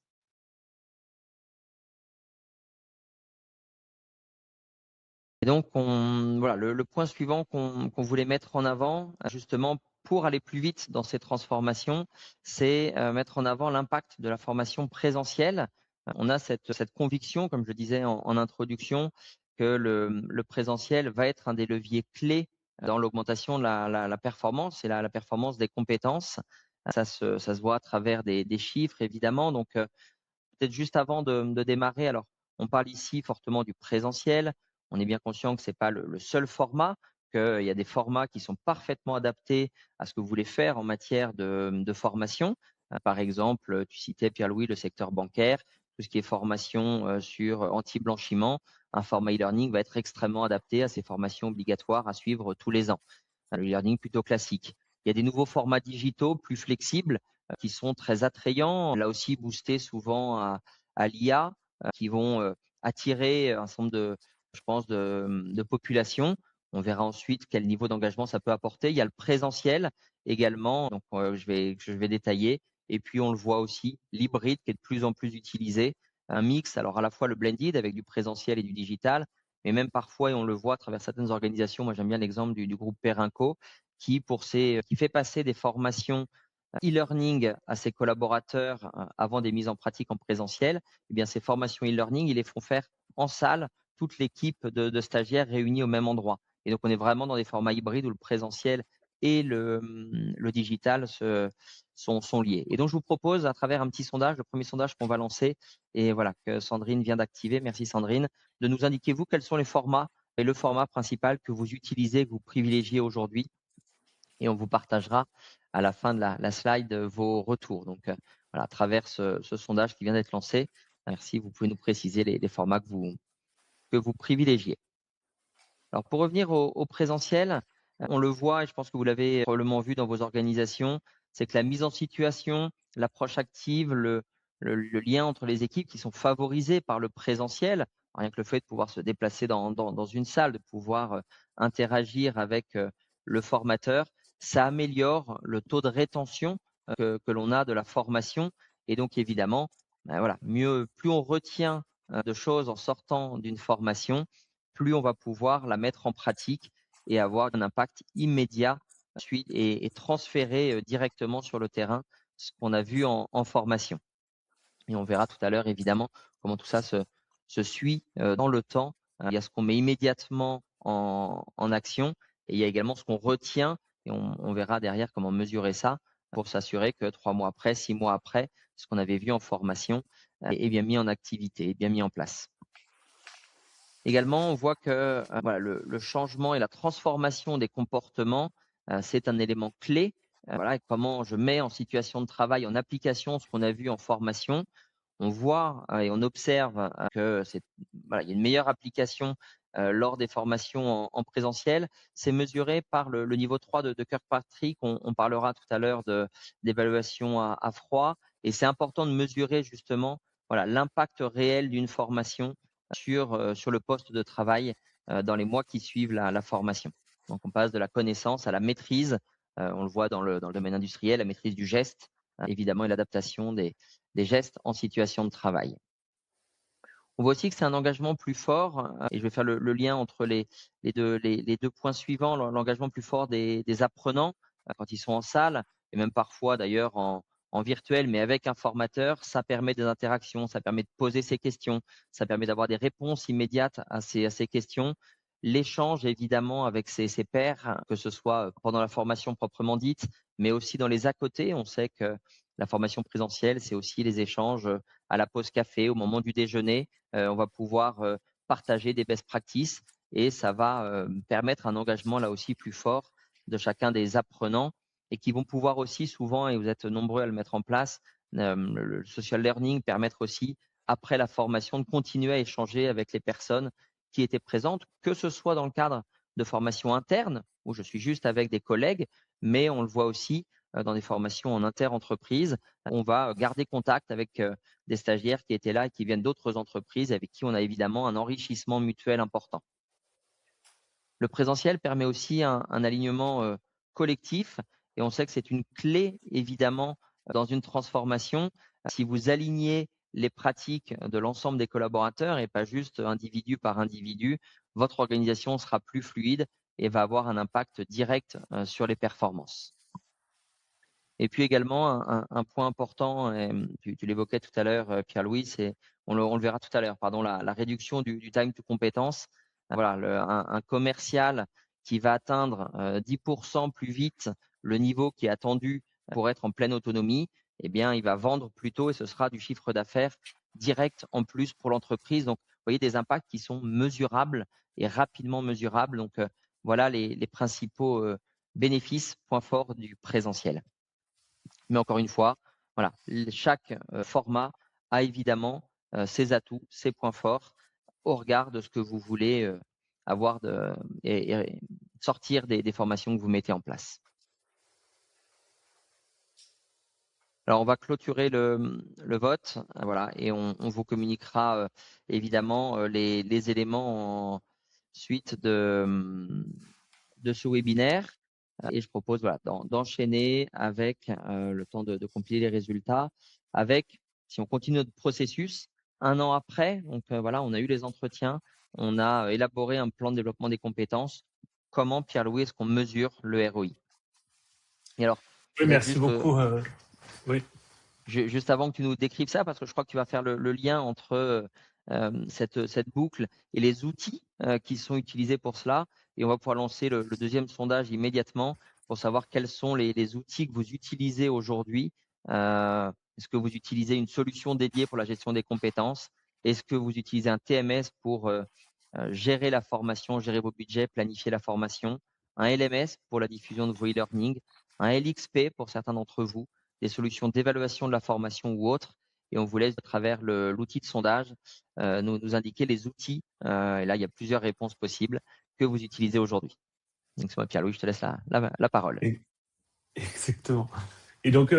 Speaker 1: Et donc, voilà, le point suivant qu'on voulait mettre en avant, justement, pour aller plus vite dans ces transformations, c'est mettre en avant l'impact de la formation présentielle. On a cette conviction, comme je le disais en introduction, que le présentiel va être un des leviers clés dans l'augmentation de la performance et la performance des compétences. Ça se voit à travers des chiffres, évidemment. Donc, peut-être juste avant de démarrer, alors on parle ici fortement du présentiel. On est bien conscient que ce n'est pas le seul format, qu'il y a des formats qui sont parfaitement adaptés à ce que vous voulez faire en matière de formation. Par exemple, tu citais Pierre-Louis, le secteur bancaire, tout ce qui est formation sur anti-blanchiment. Un format e-learning va être extrêmement adapté à ces formations obligatoires à suivre tous les ans. Le e-learning plutôt classique. Il y a des nouveaux formats digitaux plus flexibles qui sont très attrayants, là aussi boostés souvent à l'IA, qui vont attirer un certain nombre je pense, de populations. On verra ensuite quel niveau d'engagement ça peut apporter. Il y a le présentiel également, donc je vais détailler. Et puis on le voit aussi, l'hybride qui est de plus en plus utilisé, un mix, alors à la fois le blended avec du présentiel et du digital, mais même parfois, et on le voit à travers certaines organisations, moi j'aime bien l'exemple du groupe Perenco, qui fait passer des formations e-learning à ses collaborateurs avant des mises en pratique en présentiel. Eh bien, ces formations e-learning, ils les font faire en salle, toute l'équipe de stagiaires réunis au même endroit. Et donc, on est vraiment dans des formats hybrides où le présentiel et le digital sont liés. Et donc, je vous propose, à travers un petit sondage, le premier sondage qu'on va lancer, et voilà, que Sandrine vient d'activer, merci Sandrine, de nous indiquer, vous, quels sont les formats et le format principal que vous utilisez, que vous privilégiez aujourd'hui. Et on vous partagera à la fin de la slide vos retours. Donc, voilà, à travers ce sondage qui vient d'être lancé, merci, vous pouvez nous préciser les formats que vous privilégiez. Alors, pour revenir au présentiel, on le voit, et je pense que vous l'avez probablement vu dans vos organisations, c'est que la mise en situation, l'approche active, le lien entre les équipes qui sont favorisés par le présentiel, rien que le fait de pouvoir se déplacer dans une salle, de pouvoir interagir avec le formateur, ça améliore le taux de rétention que l'on a de la formation. Et donc, évidemment, ben voilà, plus on retient de choses en sortant d'une formation, plus on va pouvoir la mettre en pratique et avoir un impact immédiat ensuite et transférer directement sur le terrain ce qu'on a vu en formation. Et on verra tout à l'heure, évidemment, comment tout ça se suit dans le temps. Il y a ce qu'on met immédiatement en action et il y a également ce qu'on retient, et on verra derrière comment mesurer ça pour s'assurer que 3 mois après, 6 mois après, ce qu'on avait vu en formation est bien mis en activité, est bien mis en place. Également, on voit que voilà, le changement et la transformation des comportements, c'est un élément clé. Voilà, comment je mets en situation de travail, en application ce qu'on a vu en formation. On voit et on observe que voilà, il y a une meilleure application lors des formations en présentiel. C'est mesuré par le niveau 3 de Kirkpatrick. On parlera tout à l'heure d'évaluation à froid. Et c'est important de mesurer justement l'impact réel d'une formation sur le poste de travail dans les mois qui suivent la formation. Donc, on passe de la connaissance à la maîtrise. On le voit dans le domaine industriel, la maîtrise du geste, évidemment, et l'adaptation des gestes en situation de travail. On voit aussi que c'est un engagement plus fort, et je vais faire le lien entre les deux points suivants, l'engagement plus fort des apprenants quand ils sont en salle, et même parfois d'ailleurs en virtuel, mais avec un formateur. Ça permet des interactions, ça permet de poser ses questions, ça permet d'avoir des réponses immédiates à ces questions. L'échange évidemment avec ses pairs, que ce soit pendant la formation proprement dite, mais aussi dans les à côté. On sait que la formation présentielle, c'est aussi les échanges à la pause café, au moment du déjeuner. On va pouvoir partager des best practices et ça va permettre un engagement là aussi plus fort de chacun des apprenants et qui vont pouvoir aussi souvent, et vous êtes nombreux à le mettre en place, le social learning permettre aussi, après la formation, de continuer à échanger avec les personnes qui étaient présentes, que ce soit dans le cadre de formations internes, où je suis juste avec des collègues, mais on le voit aussi dans des formations en inter-entreprise. On va garder contact avec des stagiaires qui étaient là et qui viennent d'autres entreprises avec qui on a évidemment un enrichissement mutuel important. Le présentiel permet aussi un alignement collectif et on sait que c'est une clé évidemment dans une transformation. Si vous alignez les pratiques de l'ensemble des collaborateurs et pas juste individu par individu, votre organisation sera plus fluide et va avoir un impact direct sur les performances. Et puis également, un point important, tu l'évoquais tout à l'heure, Pierre-Louis, on le verra tout à l'heure, pardon, la réduction du time to compétence. Voilà, un commercial qui va atteindre 10% plus vite le niveau qui est attendu pour être en pleine autonomie, eh bien, il va vendre plus tôt et ce sera du chiffre d'affaires direct en plus pour l'entreprise. Donc, vous voyez des impacts qui sont mesurables et rapidement mesurables. Donc, voilà les principaux bénéfices, points forts du présentiel. Mais encore une fois, voilà, chaque format a évidemment ses atouts, ses points forts au regard de ce que vous voulez avoir et sortir des formations que vous mettez en place. Alors, on va clôturer le vote, voilà, et on vous communiquera évidemment les éléments en suite de ce webinaire. Et je propose d'enchaîner avec le temps de compiler les résultats, avec, si on continue notre processus, 1 an après, donc voilà, on a eu les entretiens, on a élaboré un plan de développement des compétences. Comment, Pierre-Louis, est-ce qu'on mesure le ROI? Et alors,
Speaker 2: Oui, merci beaucoup. Oui.
Speaker 1: Juste avant que tu nous décrives ça, parce que je crois que tu vas faire le lien entre cette boucle et les outils qui sont utilisés pour cela. Et on va pouvoir lancer le deuxième sondage immédiatement pour savoir quels sont les outils que vous utilisez aujourd'hui. Est-ce que vous utilisez une solution dédiée pour la gestion des compétences? Est-ce que vous utilisez un TMS pour gérer la formation, gérer vos budgets, planifier la formation? Un LMS pour la diffusion de vos e-learning? Un LXP pour certains d'entre vous? Des solutions d'évaluation de la formation ou autres. Et on vous laisse, à travers l'outil de sondage, nous indiquer les outils. Et là, il y a plusieurs réponses possibles que vous utilisez aujourd'hui. Donc, c'est moi, Pierre-Louis, je te laisse la parole.
Speaker 2: Exactement. Et donc,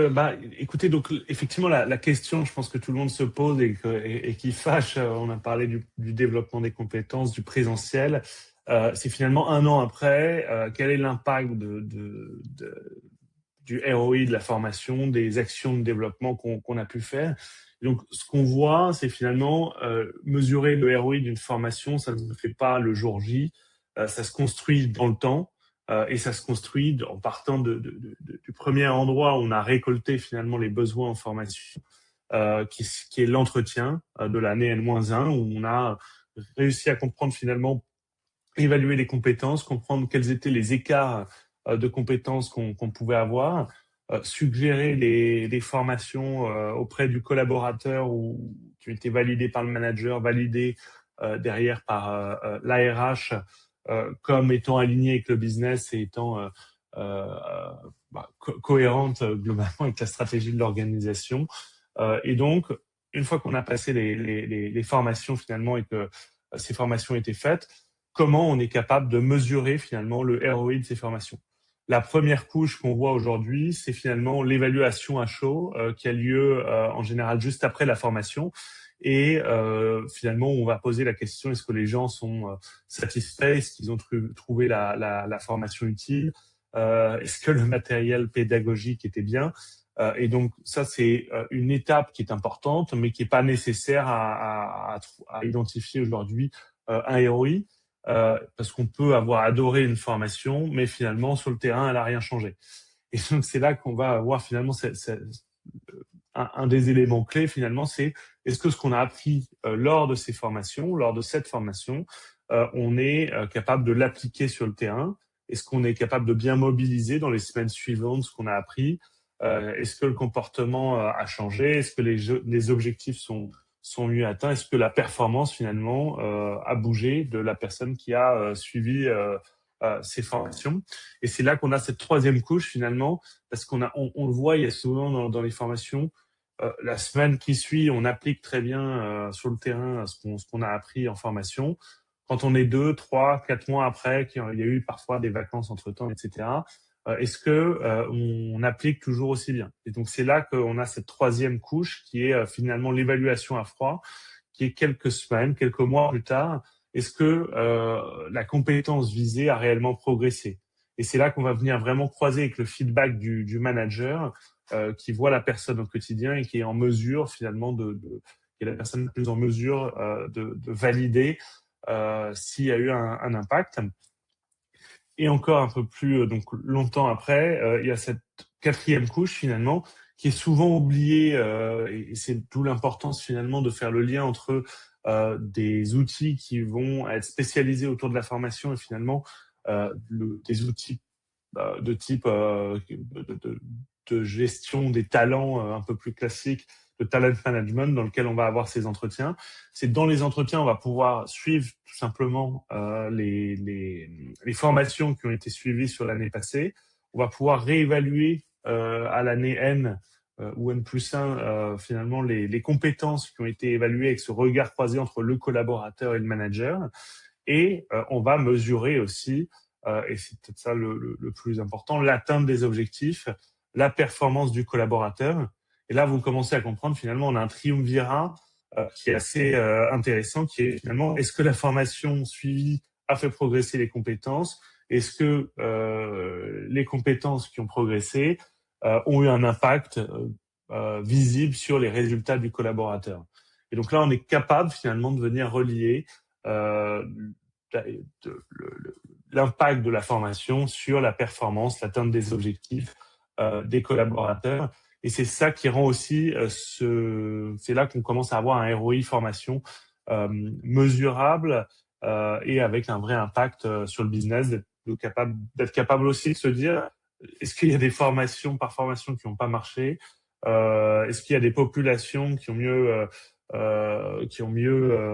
Speaker 2: écoutez, donc effectivement, la question, je pense que tout le monde se pose et qui fâche, on a parlé du développement des compétences, du présentiel. C'est finalement 1 an après, quel est l'impact du ROI de la formation, des actions de développement qu'on a pu faire. Et donc, ce qu'on voit, c'est finalement mesurer le ROI d'une formation, ça ne se fait pas le jour J, ça se construit dans le temps et ça se construit en partant du premier endroit où on a récolté finalement les besoins en formation, qui est l'entretien de l'année N-1, où on a réussi à comprendre finalement, évaluer les compétences, comprendre quels étaient les écarts de compétences qu'on pouvait avoir, suggérer des formations auprès du collaborateur ou qui étaient validées par le manager, validées derrière par l'ARH comme étant alignées avec le business et étant cohérentes globalement avec la stratégie de l'organisation. Et donc, une fois qu'on a passé les formations finalement et que ces formations étaient faites, comment on est capable de mesurer finalement le ROI de ces formations. La première couche qu'on voit aujourd'hui, c'est finalement l'évaluation à chaud qui a lieu en général juste après la formation. Et finalement, on va poser la question, est-ce que les gens sont satisfaits? Est-ce qu'ils ont trouvé la formation utile? Est-ce que le matériel pédagogique était bien? Et donc, ça, c'est une étape qui est importante, mais qui n'est pas nécessaire à identifier aujourd'hui un ROI. Parce qu'on peut avoir adoré une formation, mais finalement, sur le terrain, elle n'a rien changé. Et donc, c'est là qu'on va avoir finalement un des éléments clés, finalement, c'est est-ce que ce qu'on a appris lors de ces formations, lors de cette formation, on est capable de l'appliquer sur le terrain? Est-ce qu'on est capable de bien mobiliser dans les semaines suivantes ce qu'on a appris? Est-ce que le comportement a changé? Est-ce que les objectifs sont mieux atteints? Est-ce que la performance finalement a bougé de la personne qui a suivi ces formations? Et c'est là qu'on a cette troisième couche finalement, parce on le voit, il y a souvent dans les formations, la semaine qui suit, on applique très bien sur le terrain ce qu'on a appris en formation. Quand on est 2, 3, 4 mois après, qu'il y a eu parfois des vacances entre-temps, etc., est-ce que on applique toujours aussi bien? Et donc, c'est là qu'on a cette troisième couche qui est finalement l'évaluation à froid, qui est quelques semaines, quelques mois plus tard. Est-ce que la compétence visée a réellement progressé? Et c'est là qu'on va venir vraiment croiser avec le feedback du manager qui voit la personne au quotidien et qui est en mesure finalement qui est la personne la plus en mesure de valider s'il y a eu un impact. Et encore un peu plus donc longtemps après, il y a cette quatrième couche finalement qui est souvent oubliée et c'est d'où l'importance finalement de faire le lien entre des outils qui vont être spécialisés autour de la formation et finalement des outils de type de gestion des talents un peu plus classique, de talent management dans lequel on va avoir ces entretiens. C'est dans les entretiens, on va pouvoir suivre tout simplement les formations qui ont été suivies sur l'année passée. On va pouvoir réévaluer à l'année N ou N+1 finalement les compétences qui ont été évaluées avec ce regard croisé entre le collaborateur et le manager. Et on va mesurer aussi, et c'est peut-être ça le plus important, l'atteinte des objectifs, la performance du collaborateur. Et là, vous commencez à comprendre, finalement, on a un triumvirat qui est assez intéressant, qui est finalement, est-ce que la formation suivie a fait progresser les compétences? Est-ce que les compétences qui ont progressé ont eu un impact visible sur les résultats du collaborateur? Et donc là, on est capable finalement de venir relier l'impact de la formation sur la performance, l'atteinte des objectifs des collaborateurs. Et c'est ça qui rend aussi, c'est là qu'on commence à avoir un ROI formation mesurable et avec un vrai impact sur le business, d'être capable aussi de se dire, est-ce qu'il y a des formations par formation qui n'ont pas marché? Est-ce qu'il y a des populations qui ont mieux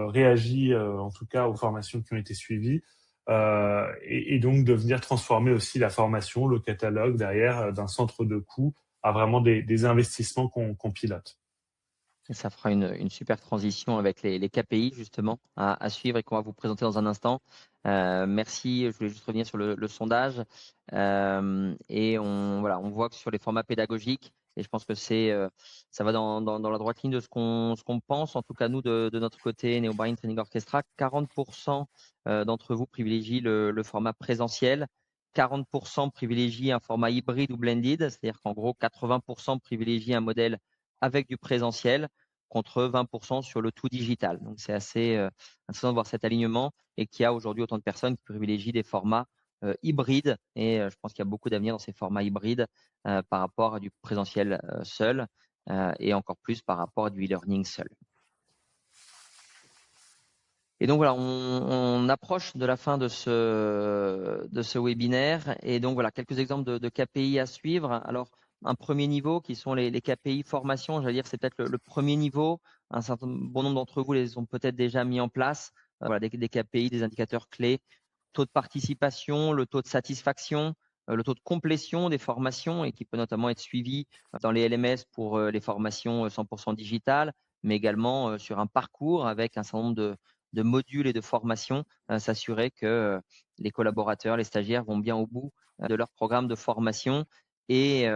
Speaker 2: réagi, en tout cas aux formations qui ont été suivies, et donc de venir transformer aussi la formation, le catalogue derrière d'un centre de coût à vraiment des investissements qu'on pilote.
Speaker 1: Et ça fera une super transition avec les KPI justement à suivre et qu'on va vous présenter dans un instant. Merci, je voulais juste revenir sur le sondage. Et on voit que sur les formats pédagogiques, et je pense que ça va dans la droite ligne de ce qu'on pense, en tout cas nous de notre côté, NeoBrain Training Orchestra, 40% d'entre vous privilégient le format présentiel, 40% privilégient un format hybride ou blended, c'est-à-dire qu'en gros 80% privilégient un modèle avec du présentiel contre 20% sur le tout digital. Donc, c'est assez intéressant de voir cet alignement et qu'il y a aujourd'hui autant de personnes qui privilégient des formats hybrides. Et je pense qu'il y a beaucoup d'avenir dans ces formats hybrides par rapport à du présentiel seul et encore plus par rapport à du e-learning seul. Et donc voilà, on approche de la fin de ce webinaire. Et donc voilà, quelques exemples de KPI à suivre. Alors, un premier niveau qui sont les KPI formation, j'allais dire, c'est peut-être le premier niveau. Un certain bon nombre d'entre vous les ont peut-être déjà mis en place. Voilà, des KPI, des indicateurs clés, taux de participation, le taux de satisfaction, le taux de complétion des formations et qui peut notamment être suivi dans les LMS pour les formations 100% digitales, mais également sur un parcours avec un certain nombre de modules et de formations, s'assurer que les collaborateurs, les stagiaires vont bien au bout de leur programme de formation et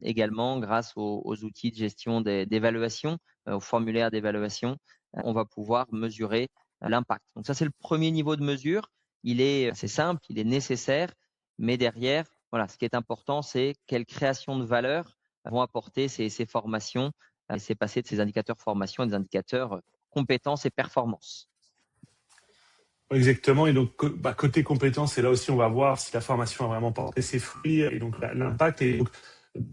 Speaker 1: également grâce aux outils de gestion d'évaluation, aux formulaires d'évaluation, on va pouvoir mesurer l'impact. Donc ça, c'est le premier niveau de mesure. C'est simple, il est nécessaire, mais derrière, voilà, ce qui est important, c'est quelle création de valeur vont apporter ces formations et c'est passer de ces indicateurs formation à des indicateurs compétences et performance.
Speaker 2: Exactement. Et donc, côté compétences, et là aussi, on va voir si la formation a vraiment porté ses fruits et donc l'impact. Et donc,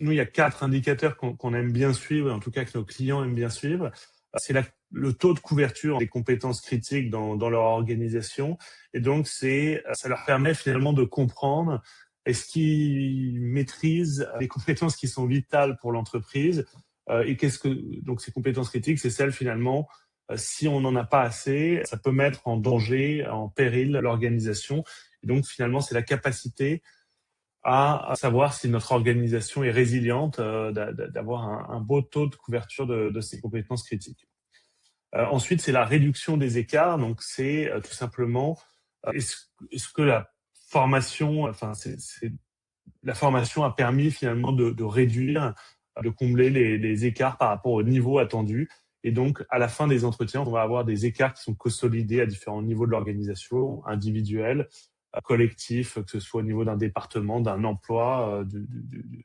Speaker 2: nous, il y a 4 indicateurs qu'on aime bien suivre, en tout cas que nos clients aiment bien suivre. C'est le taux de couverture des compétences critiques dans leur organisation. Et donc, ça leur permet finalement de comprendre est-ce qu'ils maîtrisent les compétences qui sont vitales pour l'entreprise. Et donc ces compétences critiques, c'est celles finalement si on n'en a pas assez, ça peut mettre en danger, en péril l'organisation. Et donc finalement, c'est la capacité à savoir si notre organisation est résiliente, d'avoir un beau taux de couverture de ces compétences critiques. Ensuite, c'est la réduction des écarts. Donc c'est tout simplement est-ce que la formation, la formation a permis finalement de réduire, de combler les écarts par rapport au niveau attendu. Et donc, à la fin des entretiens, on va avoir des écarts qui sont consolidés à différents niveaux de l'organisation, individuels, collectifs, que ce soit au niveau d'un département, d'un emploi,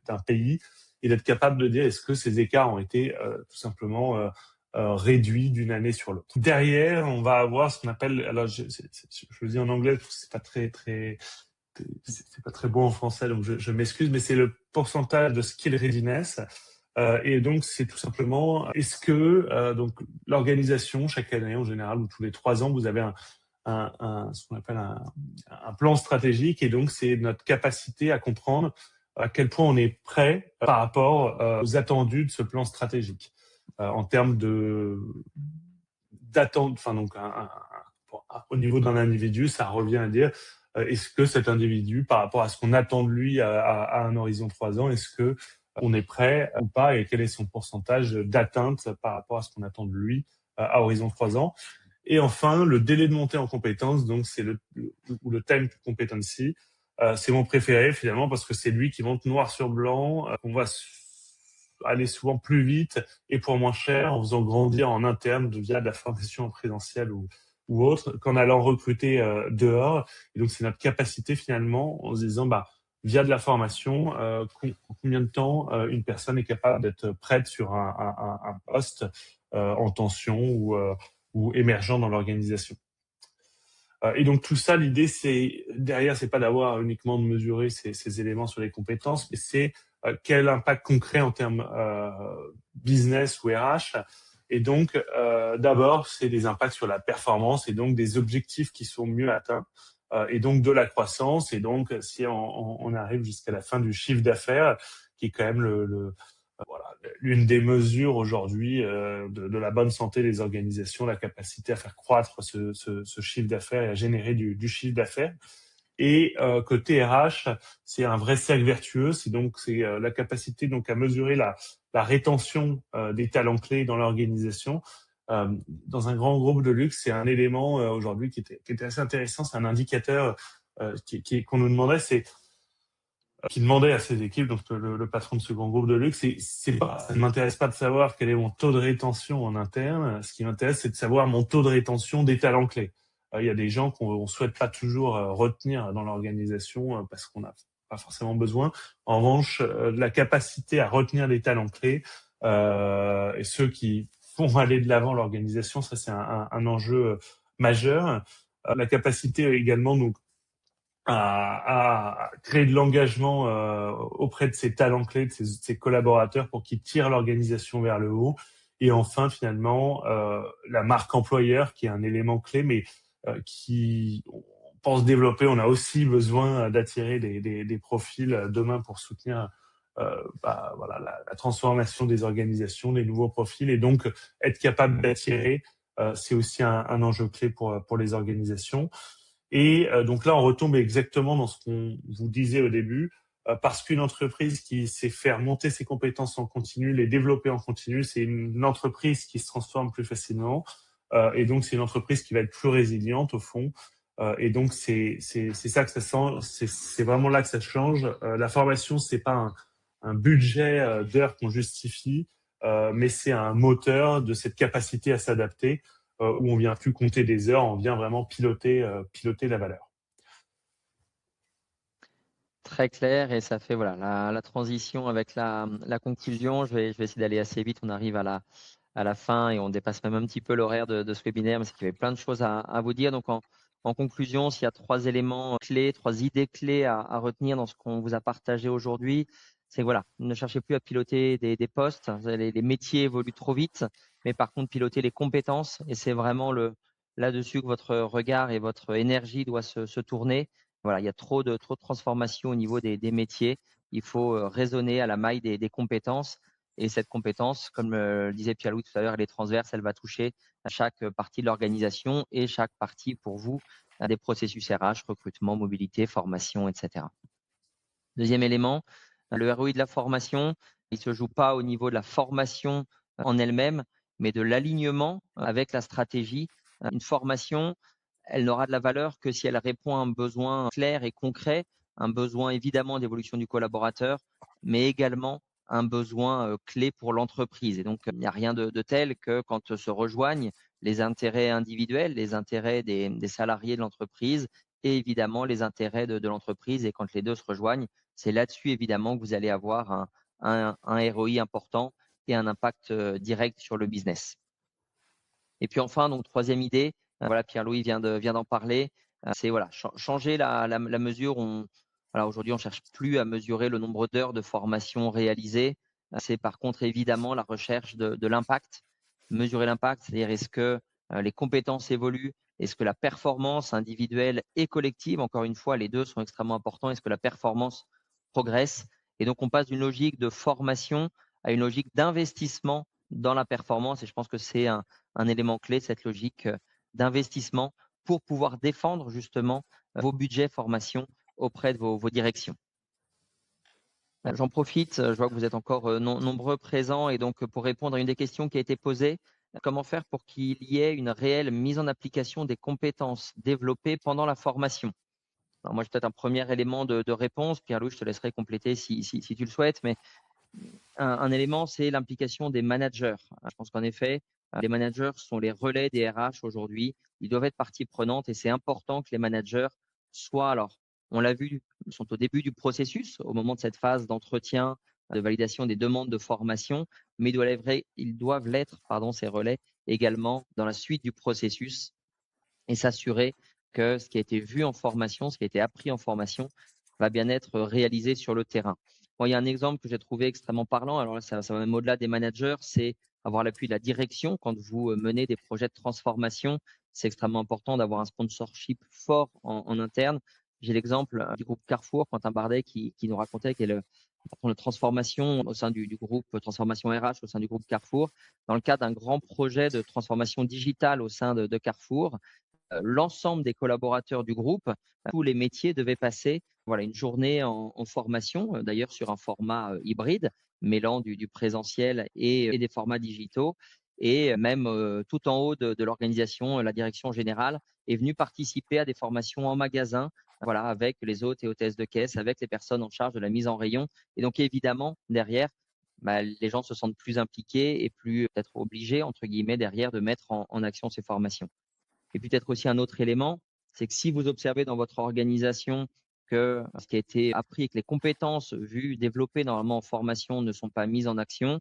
Speaker 2: d'un pays, et d'être capable de dire est-ce que ces écarts ont été tout simplement réduits d'une année sur l'autre. Derrière, on va avoir ce qu'on appelle, alors je le dis en anglais parce que c'est pas très bon en français, donc je m'excuse, mais c'est le pourcentage de skill readiness. Et donc, c'est tout simplement, est-ce que donc l'organisation, chaque année en général, ou tous les 3 ans, vous avez ce qu'on appelle un plan stratégique, et donc c'est notre capacité à comprendre à quel point on est prêt par rapport aux attendus de ce plan stratégique. En termes d'attente, au niveau d'un individu, ça revient à dire est-ce que cet individu, par rapport à ce qu'on attend de lui à un horizon 3 ans, est-ce que on est prêt ou pas et quel est son pourcentage d'atteinte par rapport à ce qu'on attend de lui à horizon 3 ans. Et enfin, le délai de montée en compétences, donc c'est le time to competency. C'est mon préféré finalement parce que c'est lui qui monte noir sur blanc. On va aller souvent plus vite et pour moins cher en faisant grandir en interne via de la formation en présentiel ou autre qu'en allant recruter dehors. Et donc, c'est notre capacité finalement en se disant, via de la formation, combien de temps une personne est capable d'être prête sur un poste en tension ou émergent dans l'organisation. Et donc tout ça, l'idée, derrière, c'est pas d'avoir uniquement de mesurer ces éléments sur les compétences, mais c'est quel impact concret en termes business ou RH. Et donc, d'abord, c'est des impacts sur la performance et donc des objectifs qui sont mieux atteints et donc de la croissance. Et donc, si on arrive jusqu'à la fin du chiffre d'affaires, qui est quand même l'une des mesures aujourd'hui de la bonne santé des organisations, la capacité à faire croître ce chiffre d'affaires et à générer du chiffre d'affaires. Et côté RH, c'est un vrai cercle vertueux. C'est la capacité donc à mesurer la rétention des talents clés dans l'organisation. Dans un grand groupe de luxe, c'est un élément aujourd'hui qui était assez intéressant. C'est un indicateur qu'on nous demandait, qui demandait à ses équipes, donc le patron de ce grand groupe de luxe, ça ne m'intéresse pas de savoir quel est mon taux de rétention en interne. Ce qui m'intéresse, c'est de savoir mon taux de rétention des talents clés. Il y a des gens qu'on souhaite pas toujours retenir dans l'organisation parce qu'on n'a pas forcément besoin. En revanche, la capacité à retenir des talents clés et ceux qui font aller de l'avant l'organisation, ça c'est un enjeu majeur. La capacité également donc à créer de l'engagement auprès de ces talents clés, de ces collaborateurs pour qu'ils tirent l'organisation vers le haut. Et enfin, finalement, la marque employeur qui est un élément clé, mais qui on pense développer. On a aussi besoin d'attirer des profils demain pour soutenir la transformation des organisations, des nouveaux profils. Et donc, être capable d'attirer, c'est aussi un enjeu clé pour les organisations. Et donc là, on retombe exactement dans ce qu'on vous disait au début, parce qu'une entreprise qui sait faire monter ses compétences en continu, les développer en continu, c'est une entreprise qui se transforme plus facilement. et donc c'est une entreprise qui va être plus résiliente au fond. Et donc c'est ça que ça sent, c'est vraiment là que ça change. La formation, c'est pas un budget d'heures qu'on justifie, mais c'est un moteur de cette capacité à s'adapter, où on vient plus compter des heures, on vient vraiment piloter la valeur.
Speaker 1: Très clair, et ça fait voilà la transition avec la conclusion. Je vais essayer d'aller assez vite. On arrive à la fin et on dépasse même un petit peu l'horaire de ce webinaire parce qu'il y avait plein de choses à vous dire. Donc en conclusion, s'il y a 3 éléments clés, 3 idées clés à retenir dans ce qu'on vous a partagé aujourd'hui, c'est que voilà, ne cherchez plus à piloter des postes. Les métiers évoluent trop vite, mais par contre piloter les compétences, et c'est vraiment là-dessus que votre regard et votre énergie doit se tourner. Voilà, il y a trop de transformations au niveau des métiers. Il faut raisonner à la maille des compétences. Et cette compétence, comme le disait Pierre-Louis tout à l'heure, elle est transverse, elle va toucher à chaque partie de l'organisation et chaque partie pour vous à des processus RH, recrutement, mobilité, formation, etc. Deuxième élément, le ROI de la formation, il ne se joue pas au niveau de la formation en elle-même, mais de l'alignement avec la stratégie. Une formation, elle n'aura de la valeur que si elle répond à un besoin clair et concret, un besoin évidemment d'évolution du collaborateur, mais également un besoin clé pour l'entreprise. Et donc, il n'y a rien de tel que quand se rejoignent les intérêts individuels, les intérêts des salariés de l'entreprise et évidemment les intérêts de l'entreprise. Et quand les deux se rejoignent, c'est là-dessus évidemment que vous allez avoir un ROI important et un impact direct sur le business. Et puis enfin, donc troisième idée, voilà, Pierre-Louis vient d'en parler, c'est voilà, changer la mesure. Voilà, aujourd'hui, on cherche plus à mesurer le nombre d'heures de formation réalisées. C'est par contre évidemment la recherche de l'impact. Mesurer l'impact, c'est-à-dire est-ce que les compétences évoluent, est-ce que la performance individuelle et collective, encore une fois, les deux sont extrêmement importants, est-ce que la performance progresse? Et donc, on passe d'une logique de formation à une logique d'investissement dans la performance. Et je pense que c'est un élément clé de cette logique d'investissement pour pouvoir défendre justement vos budgets formation auprès de vos directions. J'en profite, je vois que vous êtes encore nombreux présents, et donc pour répondre à une des questions qui a été posée, comment faire pour qu'il y ait une réelle mise en application des compétences développées pendant la formation? Alors moi, j'ai peut-être un premier élément de réponse. Pierre-Louis, je te laisserai compléter si tu le souhaites, mais un élément, c'est l'implication des managers. Je pense qu'en effet, les managers sont les relais des RH aujourd'hui. Ils doivent être partie prenante et c'est important que les managers soient, alors, on l'a vu, ils sont au début du processus, au moment de cette phase d'entretien, de validation des demandes de formation, mais ils doivent l'être, ces relais, également dans la suite du processus et s'assurer que ce qui a été vu en formation, ce qui a été appris en formation, va bien être réalisé sur le terrain. Bon, il y a un exemple que j'ai trouvé extrêmement parlant. Alors là, ça va même au-delà des managers, c'est avoir l'appui de la direction. Quand vous menez des projets de transformation, c'est extrêmement important d'avoir un sponsorship fort en interne. J'ai l'exemple du groupe Carrefour, Quentin Bardet, qui nous racontait qu'elle patron de transformation au sein du groupe transformation RH au sein du groupe Carrefour, dans le cadre d'un grand projet de transformation digitale au sein de Carrefour. L'ensemble des collaborateurs du groupe, tous les métiers devaient passer une journée en formation, d'ailleurs sur un format hybride, mêlant du présentiel et des formats digitaux. Et même tout en haut de l'organisation, la direction générale est venue participer à des formations en magasin, avec les hôtes et hôtesses de caisse, avec les personnes en charge de la mise en rayon. Et donc évidemment, derrière, les gens se sentent plus impliqués et plus peut-être obligés, entre guillemets, derrière, de mettre en action ces formations. Et puis peut-être aussi un autre élément, c'est que si vous observez dans votre organisation que ce qui a été appris et que les compétences vues, développées normalement en formation ne sont pas mises en action,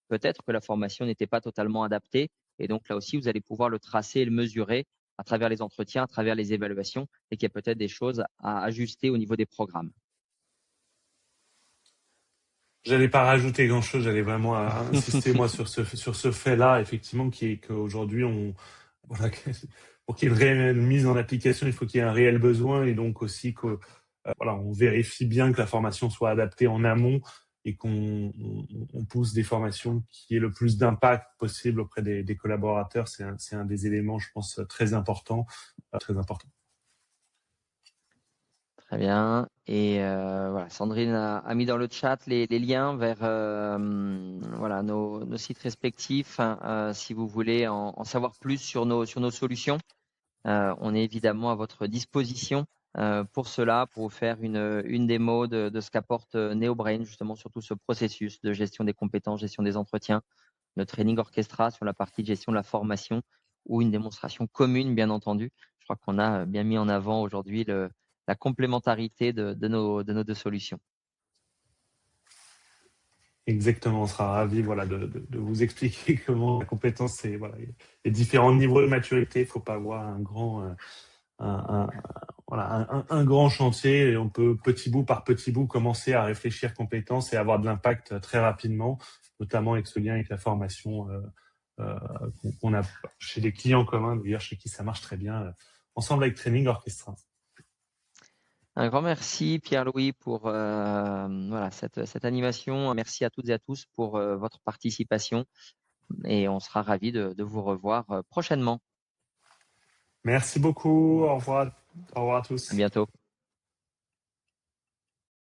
Speaker 1: peut-être que la formation n'était pas totalement adaptée. Et donc là aussi, vous allez pouvoir le tracer et le mesurer à travers les entretiens, à travers les évaluations, et qu'il y a peut-être des choses à ajuster au niveau des programmes.
Speaker 2: J'allais pas rajouter grand-chose, j'allais vraiment insister moi sur ce fait-là, effectivement, qui est qu'aujourd'hui pour qu'il y ait une réelle mise en application, il faut qu'il y ait un réel besoin, et donc aussi que on vérifie bien que la formation soit adaptée en amont et qu'on pousse des formations qui aient le plus d'impact possible auprès des collaborateurs. C'est un des éléments, je pense, très important, très important.
Speaker 1: Très bien. Et voilà, Sandrine a mis dans le chat les liens vers voilà, nos sites respectifs, hein, si vous voulez en savoir plus sur nos solutions. On est évidemment à votre disposition pour cela, pour vous faire une démo de ce qu'apporte NeoBrain, justement, sur tout ce processus de gestion des compétences, gestion des entretiens, le training orchestra sur la partie de gestion de la formation ou une démonstration commune, bien entendu. Je crois qu'on a bien mis en avant aujourd'hui la complémentarité de nos deux solutions.
Speaker 2: Exactement, on sera ravis voilà, de vous expliquer comment la compétence, c'est voilà, les différents niveaux de maturité. Il ne faut pas avoir un grand, voilà, un grand chantier et on peut petit bout par petit bout commencer à réfléchir compétences et avoir de l'impact très rapidement, notamment avec ce lien avec la formation qu'on a chez des clients communs, d'ailleurs chez qui ça marche très bien, ensemble avec Training Orchestra.
Speaker 1: Un grand merci Pierre-Louis pour voilà, cette animation. Merci à toutes et à tous pour votre participation et on sera ravis de vous revoir prochainement.
Speaker 2: Merci beaucoup, au revoir à
Speaker 1: À
Speaker 2: tous.
Speaker 1: bientôt.